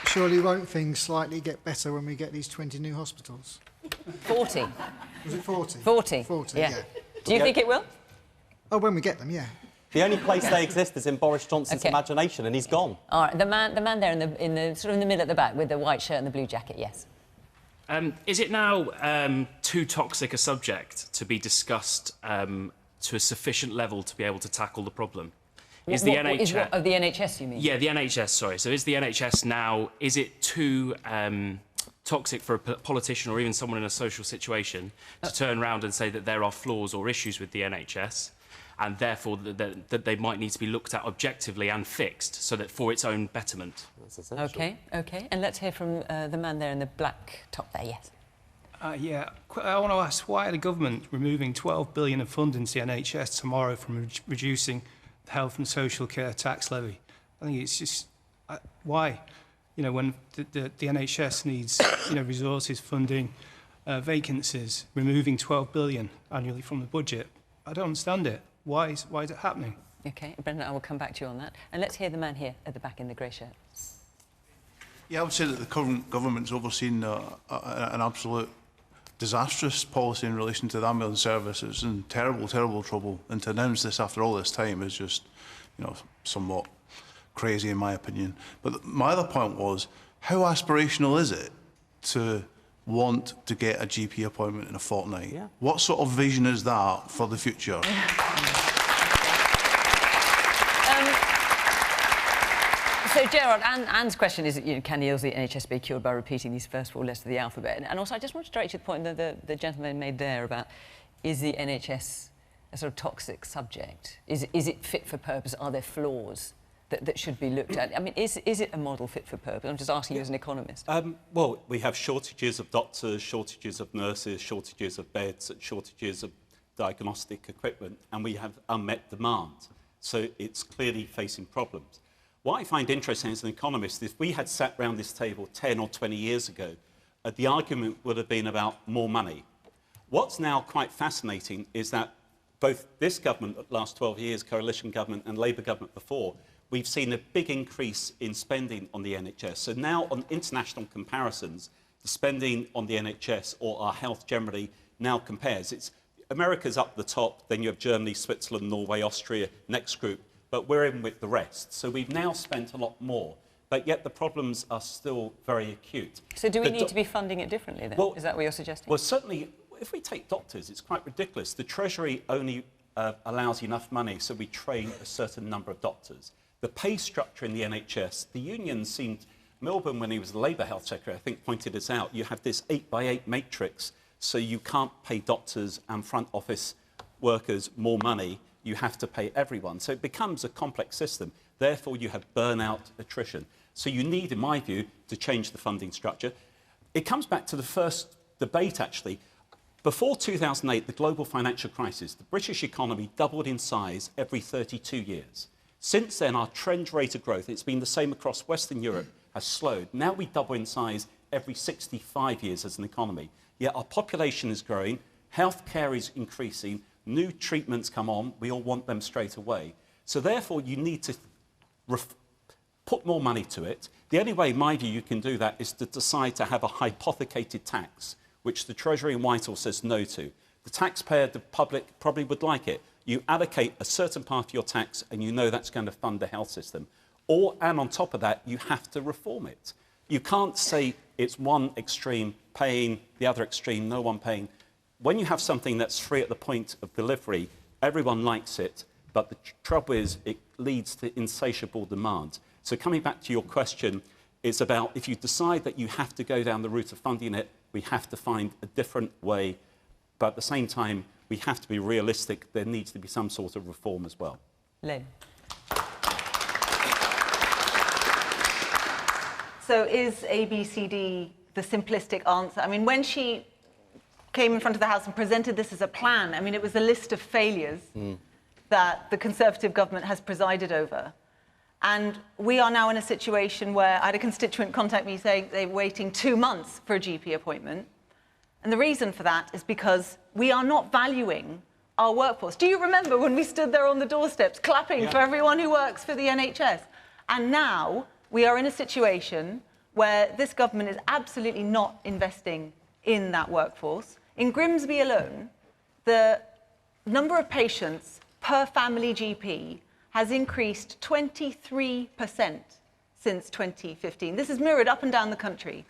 Surely won't things slightly get better when we get these 20 new hospitals? 40. Was it 40? 40. 40, yeah. Do you think it will? Oh, when we get them, yeah. The only place they exist is in Boris Johnson's imagination, and he's gone. All right, the man there in the sort of in the middle at the back with the white shirt and the blue jacket, yes. Is it now too toxic a subject to be discussed to a sufficient level to be able to tackle the problem? Is the NHS... Of the NHS, you mean? Yeah, the NHS, sorry. So is the NHS now, is it too toxic for a politician or even someone in a social situation to turn around and say that there are flaws or issues with the NHS, and therefore that they might need to be looked at objectively and fixed so that for its own betterment? OK. And let's hear from the man there in the black top there, yes. Yeah, I want to ask, why are the government removing £12 billion of funding to the NHS tomorrow from reducing the health and social care tax levy? I think it's just... why? You know, when the NHS needs, resources, funding, vacancies, removing £12 billion annually from the budget, I don't understand it. Why is it happening? OK, Brendan, I will come back to you on that. And let's hear the man here at the back in the grey shirt. Yeah, I would say that the current government's overseen an absolute disastrous policy in relation to the ambulance service. It's in terrible, terrible trouble. And to announce this after all this time is just, somewhat crazy in my opinion. But my other point was, how aspirational is it to want to get a GP appointment in a fortnight? Yeah. What sort of vision is that for the future? So, Gerard, Anne's question is, can the ills of the NHS be cured by repeating these first four letters of the alphabet? And also, I just want to direct you to the point that the gentleman made there about, is the NHS a sort of toxic subject? Is it fit for purpose? Are there flaws that should be looked at? I mean, is it a model fit for purpose? I'm just asking you as an economist. Well, we have shortages of doctors, shortages of nurses, shortages of beds, shortages of diagnostic equipment, and we have unmet demand. So it's clearly facing problems. What I find interesting as an economist, if we had sat round this table 10 or 20 years ago, the argument would have been about more money. What's now quite fascinating is that both this government, the last 12 years, coalition government and Labour government before, we've seen a big increase in spending on the NHS. So now on international comparisons, the spending on the NHS or our health generally now compares. It's America's up the top, then you have Germany, Switzerland, Norway, Austria, next group. But we're in with the rest. So we've now spent a lot more, but yet the problems are still very acute. So do we need to be funding it differently then? Well, is that what you're suggesting? Well, certainly, if we take doctors, it's quite ridiculous. The Treasury only allows enough money so we train a certain number of doctors. The pay structure in the NHS, the unions seemed... Milburn, when he was the Labour Health Secretary, I think pointed this out. You have this 8x8 matrix, so you can't pay doctors and front office workers more money. You have to pay everyone. So it becomes a complex system. Therefore, you have burnout, attrition. So you need, in my view, to change the funding structure. It comes back to the first debate, actually. Before 2008, the global financial crisis, the British economy doubled in size every 32 years. Since then, our trend rate of growth, it's been the same across Western Europe, has slowed. Now we double in size every 65 years as an economy. Yet our population is growing, healthcare is increasing, new treatments come on, we all want them straight away. So therefore, you need to put more money to it. The only way, in my view, you can do that is to decide to have a hypothecated tax, which the Treasury in Whitehall says no to. The taxpayer, the public, probably would like it. You allocate a certain part of your tax and you know that's going to fund the health system. And on top of that, you have to reform it. You can't say it's one extreme paying, the other extreme no one paying. When you have something that's free at the point of delivery, everyone likes it, but the trouble is it leads to insatiable demand. So coming back to your question, it's about if you decide that you have to go down the route of funding it, we have to find a different way, but at the same time, we have to be realistic. There needs to be some sort of reform as well. Layla. So is ABCD the simplistic answer? I mean, when she came in front of the House and presented this as a plan, I mean, it was a list of failures that the Conservative government has presided over. And we are now in a situation where I had a constituent contact me saying they're waiting 2 months for a GP appointment. And the reason for that is because we are not valuing our workforce. Do you remember when we stood there on the doorsteps clapping for everyone who works for the NHS? And now we are in a situation where this government is absolutely not investing in that workforce. In Grimsby alone, the number of patients per family GP has increased 23% since 2015. This is mirrored up and down the country.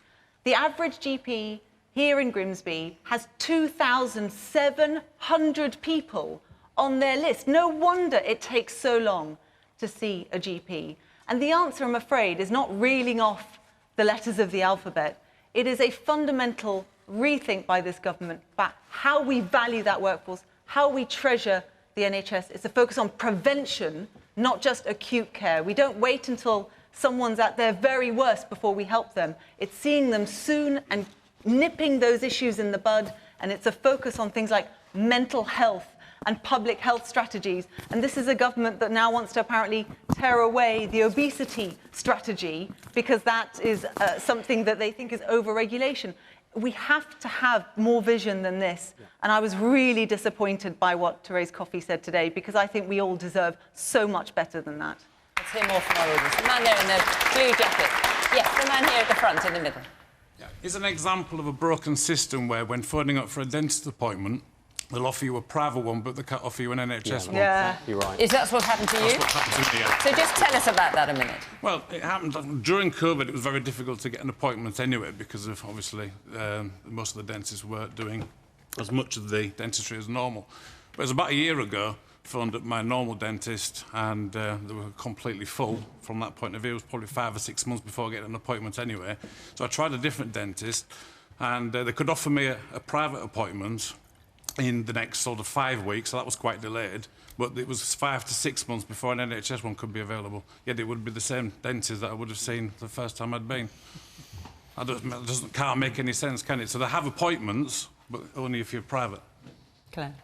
The average GP here in Grimsby has 2,700 people on their list. No wonder it takes so long to see a GP. And the answer, I'm afraid, is not reeling off the letters of the alphabet. It is a fundamental rethink by this government about how we value that workforce, how we treasure the NHS. It's a focus on prevention, not just acute care. We don't wait until someone's at their very worst before we help them. It's seeing them soon and nipping those issues in the bud, and it's a focus on things like mental health and public health strategies. And this is a government that now wants to apparently tear away the obesity strategy because that is something that they think is over-regulation. We have to have more vision than this. And I was really disappointed by what Therese Coffey said today, because I think we all deserve so much better than that. Let's hear more from our audience. The man there in the blue jacket. Yes, the man here at the front, in the middle. Is an example of a broken system where, when phoning up for a dentist appointment, they'll offer you a private one, but they can't offer you an NHS one. Yeah, you're right. Is that what's happened to you? That's what happened to me, yeah. So just tell us about that a minute. Well, it happened during COVID. It was very difficult to get an appointment anyway because of, obviously, most of the dentists weren't doing as much of the dentistry as normal. But it was about a year ago, I phoned up my normal dentist and they were completely full from that point of view. It was probably 5 or 6 months before getting an appointment anyway. So I tried a different dentist and they could offer me a private appointment in the next sort of 5 weeks, so that was quite delayed. But it was 5 to 6 months before an NHS one could be available. Yet it would be the same dentist that I would have seen the first time I'd been. Can't make any sense, can it? So they have appointments, but only if you're private. Claire?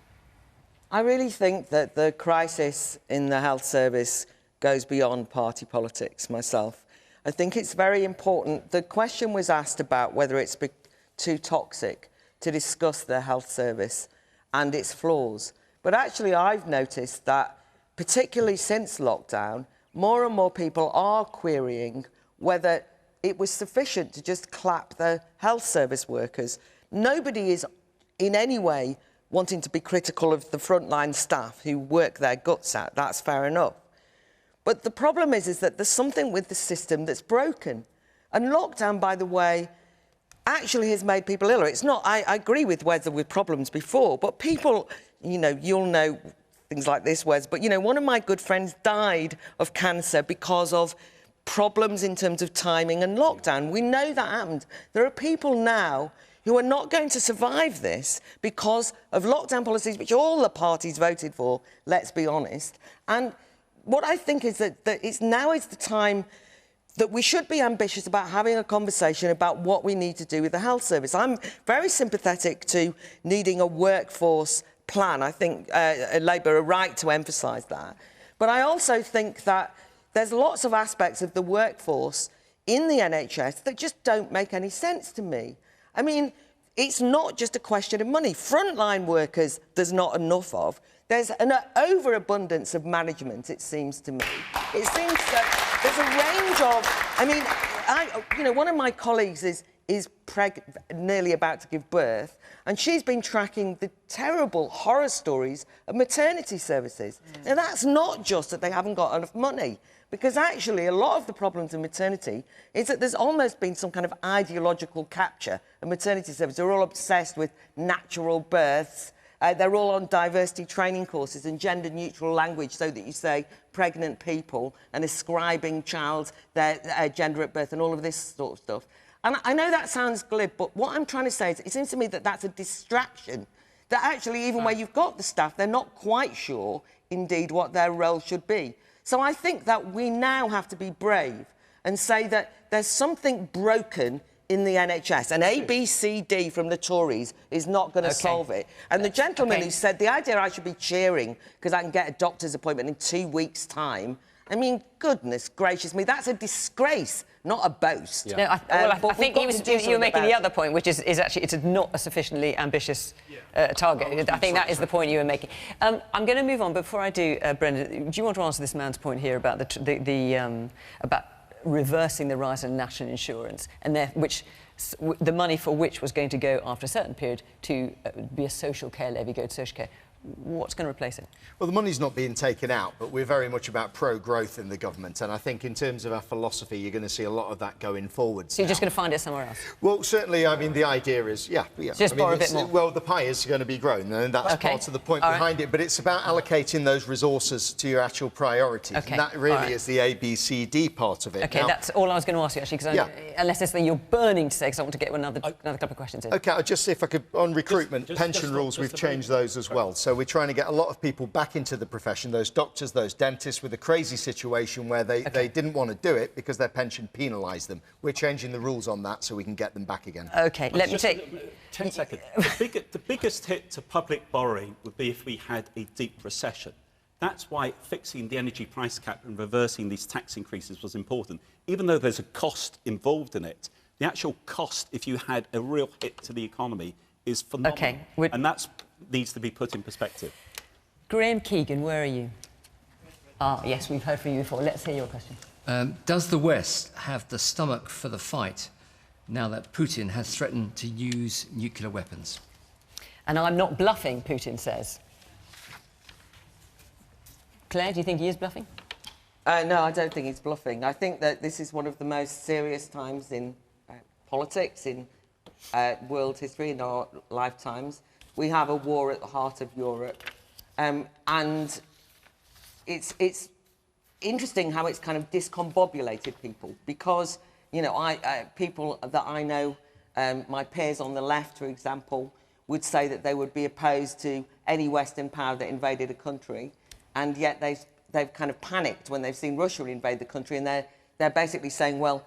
I really think that the crisis in the health service goes beyond party politics myself. I think it's very important. The question was asked about whether it's too toxic to discuss the health service and its flaws. But actually, I've noticed that, particularly since lockdown, more and more people are querying whether it was sufficient to just clap the health service workers. Nobody is in any way wanting to be critical of the frontline staff who work their guts out. That's fair enough. But the problem is that there's something with the system that's broken. And lockdown, by the way, actually has made people iller. It's not, I agree with Wes with problems before, but people, you know, you'll know things like this, Wes, but, you know, one of my good friends died of cancer because of problems in terms of timing and lockdown. We know that happened. There are people now who are not going to survive this because of lockdown policies, which all the parties voted for, let's be honest. And what I think is that now is the time that we should be ambitious about having a conversation about what we need to do with the health service. I'm very sympathetic to needing a workforce plan. I think Labour are right to emphasise that. But I also think that there's lots of aspects of the workforce in the NHS that just don't make any sense to me. I mean, it's not just a question of money. Frontline workers, there's not enough of. There's an overabundance of management, it seems to me. It seems that there's a range of... I mean, you know, one of my colleagues is nearly about to give birth, and she's been tracking the terrible horror stories of maternity services. Now, that's not just that they haven't got enough money, because actually a lot of the problems in maternity is that there's almost been some kind of ideological capture of maternity services. They're all obsessed with natural births. They're all on diversity training courses and gender-neutral language so that you say pregnant people and ascribing child their gender at birth and all of this sort of stuff. And I know that sounds glib, but what I'm trying to say is it seems to me that that's a distraction, that actually even where you've got the staff, they're not quite sure, indeed, what their role should be. So I think that we now have to be brave and say that there's something broken in the NHS, and A, B, C, D from the Tories is not going to solve it. And the gentleman who said the idea I should be cheering because I can get a doctor's appointment in 2 weeks' time, I mean, goodness gracious me, that's a disgrace, not a boast. Yeah. No, I think you were making the other point, which is actually it's not a sufficiently ambitious target. I think that is the point you were making. I'm going to move on. Before I do, Brendan, do you want to answer this man's point here about about reversing the rise in national insurance, and the money for which was going to go after a certain period to be a social care levy, go to social care? what's going to replace it? Well, the money's not being taken out, but we're very much about pro-growth in the government. And I think in terms of our philosophy, you're going to see a lot of that going forward. So you're just going to find it somewhere else? Well, certainly, I mean, the idea is, Just borrow a bit more. Well, the pie is going to be grown, and that's part of the point behind it. But it's about allocating those resources to your actual priorities. And that really is the ABCD part of it. OK, that's all I was going to ask you, actually, because unless there's something you're burning to say, because I want to get another couple of questions in. OK, I'll just see if I could, on recruitment, pension rules, we've changed those as well. So we're trying to get a lot of people back into the profession, those doctors, those dentists, with a crazy situation where they didn't want to do it because their pension penalised them. We're changing the rules on that so we can get them back again. OK, let me take... 10 seconds. The biggest hit to public borrowing would be if we had a deep recession. That's why fixing the energy price cap and reversing these tax increases was important. Even though there's a cost involved in it, the actual cost, if you had a real hit to the economy, is phenomenal. OK. And that needs to be put in perspective. Graham Keegan, where are you? Yes, we've heard from you before. Let's hear your question. Does the West have the stomach for the fight now that Putin has threatened to use nuclear weapons? And I'm not bluffing, Putin says. Claire, do you think he is bluffing? No, I don't think he's bluffing. I think that this is one of the most serious times in politics, in world history, in our lifetimes. We have a war at the heart of Europe. And it's interesting how it's kind of discombobulated people because, you know, people that I know, my peers on the left, for example, would say that they would be opposed to any Western power that invaded a country, and yet they've kind of panicked when they've seen Russia invade the country, and they're basically saying, well,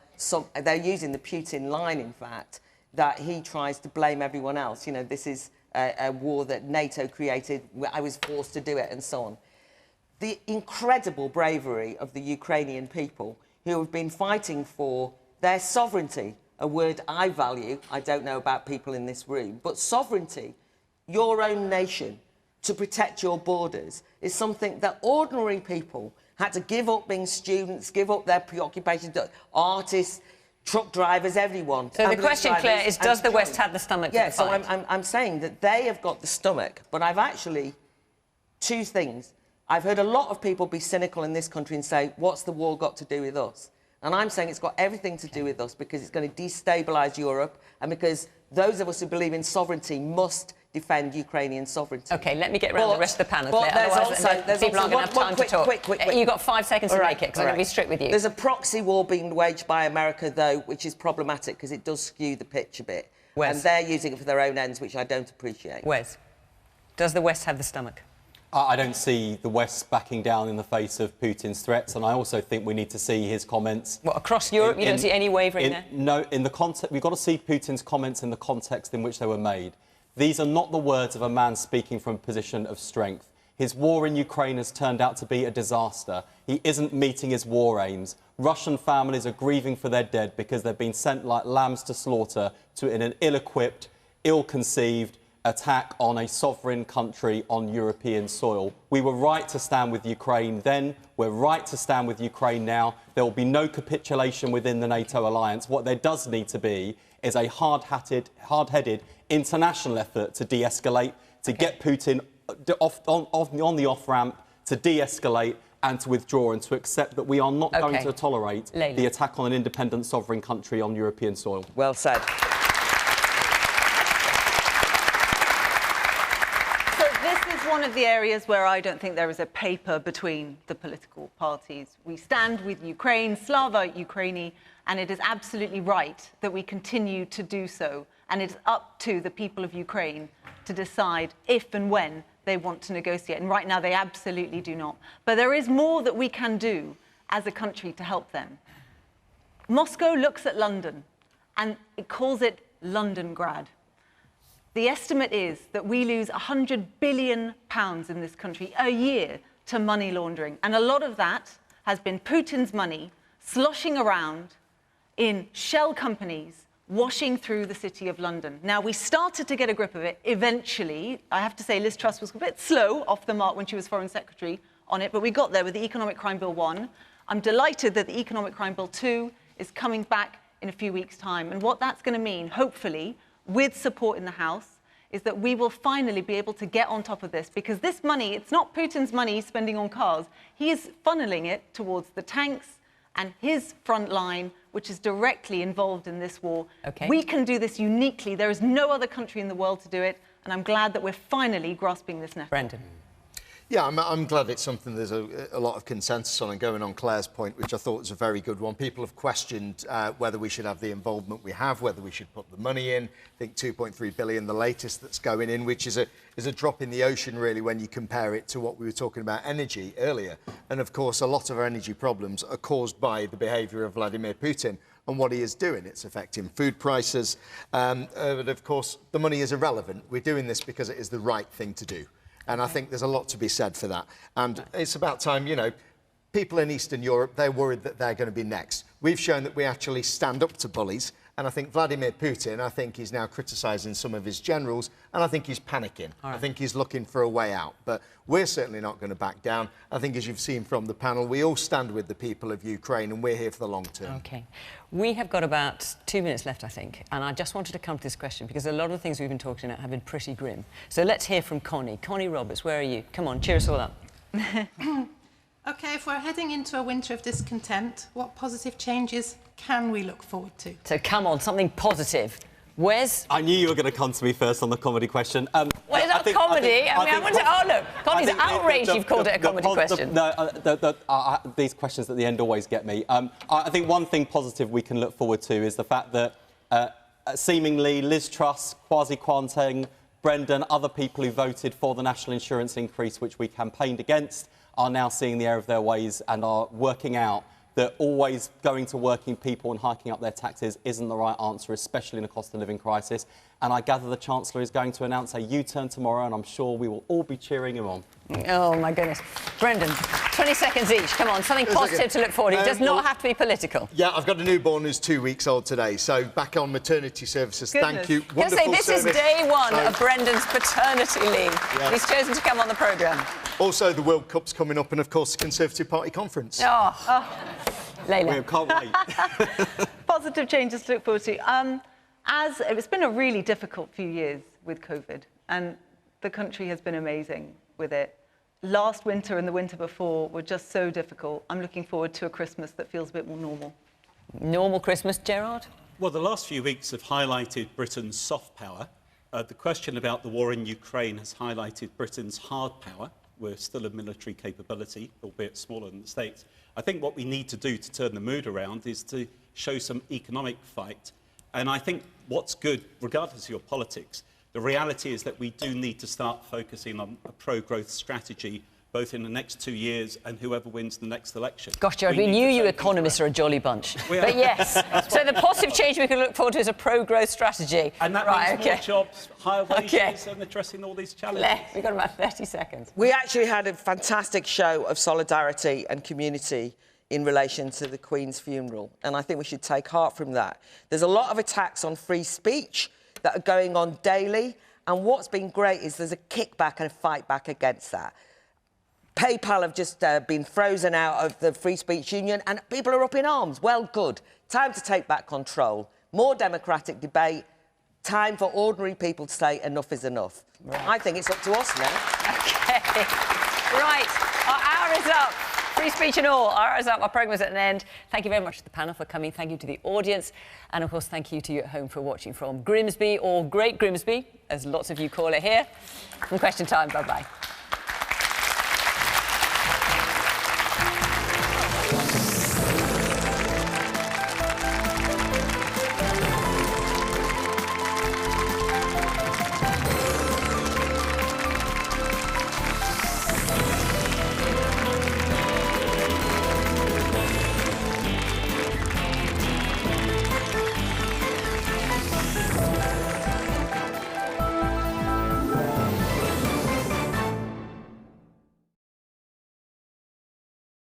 they're using the Putin line, in fact, that he tries to blame everyone else. You know, this is a war that NATO created, I was forced to do it, and so on. The incredible bravery of the Ukrainian people who have been fighting for their sovereignty, a word I value, I don't know about people in this room, but sovereignty, your own nation, to protect your borders, is something that ordinary people had to give up being students, give up their preoccupations, artists, truck drivers, everyone. So the question, Claire, is does the West have the stomach to fight? So I'm saying that they have got the stomach, but I've actually... two things. I've heard a lot of people be cynical in this country and say, what's the war got to do with us? And I'm saying it's got everything to do with us because it's going to destabilise Europe and because those of us who believe in sovereignty must defend Ukrainian sovereignty. OK, let me get round the rest of the panel, Claire. There's people aren't going to have time to talk. Quick. You've got 5 seconds to make it, because I'm going to be strict with you. There's a proxy war being waged by America, though, which is problematic because it does skew the pitch a bit. Wes. And they're using it for their own ends, which I don't appreciate. Wes, does the West have the stomach? I don't see the West backing down in the face of Putin's threats, and I also think we need to see his comments... What, across Europe? You don't see any wavering there? No, in the context... We've got to see Putin's comments in the context in which they were made. These are not the words of a man speaking from a position of strength. His war in Ukraine has turned out to be a disaster. He isn't meeting his war aims. Russian families are grieving for their dead because they've been sent like lambs to slaughter in an ill-equipped, ill-conceived attack on a sovereign country on European soil. We were right to stand with Ukraine then. We're right to stand with Ukraine now. There will be no capitulation within the NATO alliance. What there does need to be is a hard-headed international effort to de-escalate, to get Putin on the off-ramp, to de-escalate and to withdraw and to accept that we are not going to tolerate the attack on an independent sovereign country on European soil. Well said. One of the areas where I don't think there is a paper between the political parties. We stand with Ukraine, Slava Ukraini, and it is absolutely right that we continue to do so. And it's up to the people of Ukraine to decide if and when they want to negotiate. And right now, they absolutely do not. But there is more that we can do as a country to help them. Moscow looks at London, and it calls it Londongrad. The estimate is that we lose £100 billion in this country a year to money laundering. And a lot of that has been Putin's money sloshing around in shell companies washing through the city of London. Now, we started to get a grip of it eventually. I have to say Liz Truss was a bit slow off the mark when she was Foreign Secretary on it, but we got there with the Economic Crime Bill 1. I'm delighted that the Economic Crime Bill 2 is coming back in a few weeks' time. And what that's going to mean, hopefully, with support in the House, is that we will finally be able to get on top of this, because this money, it's not Putin's money he's spending on cars. He is funneling it towards the tanks and his front line, which is directly involved in this war. Okay. We can do this uniquely. There is no other country in the world to do it, and I'm glad that we're finally grasping this now. Brendan. Yeah, I'm glad it's something there's a lot of consensus on, and going on Claire's point, which I thought was a very good one. People have questioned whether we should have the involvement we have, whether we should put the money in. I think 2.3 billion, the latest that's going in, which is a drop in the ocean, really, when you compare it to what we were talking about energy earlier. And, of course, a lot of our energy problems are caused by the behaviour of Vladimir Putin and what he is doing. It's affecting food prices. But, of course, the money is irrelevant. We're doing this because it is the right thing to do. And I think there's a lot to be said for that. And it's about time, you know, people in Eastern Europe, they're worried that they're going to be next. We've shown that we actually stand up to bullies. And I think Vladimir Putin, I think he's now criticising some of his generals, and I think he's panicking. I think he's looking for a way out. But we're certainly not going to back down. I think, as you've seen from the panel, we all stand with the people of Ukraine, and we're here for the long term. OK. We have got about 2 minutes left, I think, and I just wanted to come to this question because a lot of the things we've been talking about have been pretty grim. So let's hear from Connie. Connie Roberts, where are you? Come on, cheer us all up. OK, if we're heading into a winter of discontent, what positive changes can we look forward to? So come on, something positive. Wes? I knew you were going to come to me first on the comedy question. Well, it's not comedy. I want to... Oh, look, Connie's outraged you've called it a comedy question. These questions at the end always get me. I think one thing positive we can look forward to is the fact that seemingly Liz Truss, Kwasi Kwarteng, Brendan, other people who voted for the national insurance increase, which we campaigned against, are now seeing the error of their ways and are working out that always going to working people and hiking up their taxes isn't the right answer, especially in a cost of living crisis. And I gather the Chancellor is going to announce a U-turn tomorrow, and I'm sure we will all be cheering him on. Oh, my goodness. Brendan, 20 seconds each. Come on, something positive to look forward to. It does not have to be political. Yeah, I've got a newborn who's 2 weeks old today, so back on maternity services. Goodness. Thank you. I was going to say, this is day one of Brendan's paternity leave. Yes. He's chosen to come on the programme. Also, the World Cup's coming up, and, of course, the Conservative Party conference. Layla. We can't wait. Positive changes to look forward to. It's been a really difficult few years with COVID, and the country has been amazing with it. Last winter and the winter before were just so difficult. I'm looking forward to a Christmas that feels a bit more normal. Normal Christmas, Gerard? Well, the last few weeks have highlighted Britain's soft power. The question about the war in Ukraine has highlighted Britain's hard power. We're still a military capability, albeit smaller than the States. I think what we need to do to turn the mood around is to show some economic fight. And I think what's good, regardless of your politics, the reality is that we do need to start focusing on a pro-growth strategy, both in the next 2 years and whoever wins the next election. Gosh, Gerard, we knew you economists are a jolly bunch. But yes, so the positive change we can look forward to is a pro-growth strategy. And that means more jobs, higher wages, and addressing all these challenges. We've got about 30 seconds. We actually had a fantastic show of solidarity and community in relation to the Queen's funeral, and I think we should take heart from that. There's a lot of attacks on free speech that are going on daily, and what's been great is there's a kickback and a fight back against that. PayPal have just been frozen out of the Free Speech Union, and people are up in arms. Well, good. Time to take back control. More democratic debate. Time for ordinary people to say enough is enough. Right. I think it's up to us now. OK. Right. Our hour is up. Free speech and all. Our hour is up. Our programme is at an end. Thank you very much to the panel for coming. Thank you to the audience. And, of course, thank you to you at home for watching from Grimsby, or Great Grimsby, as lots of you call it here. From Question Time. Bye-bye.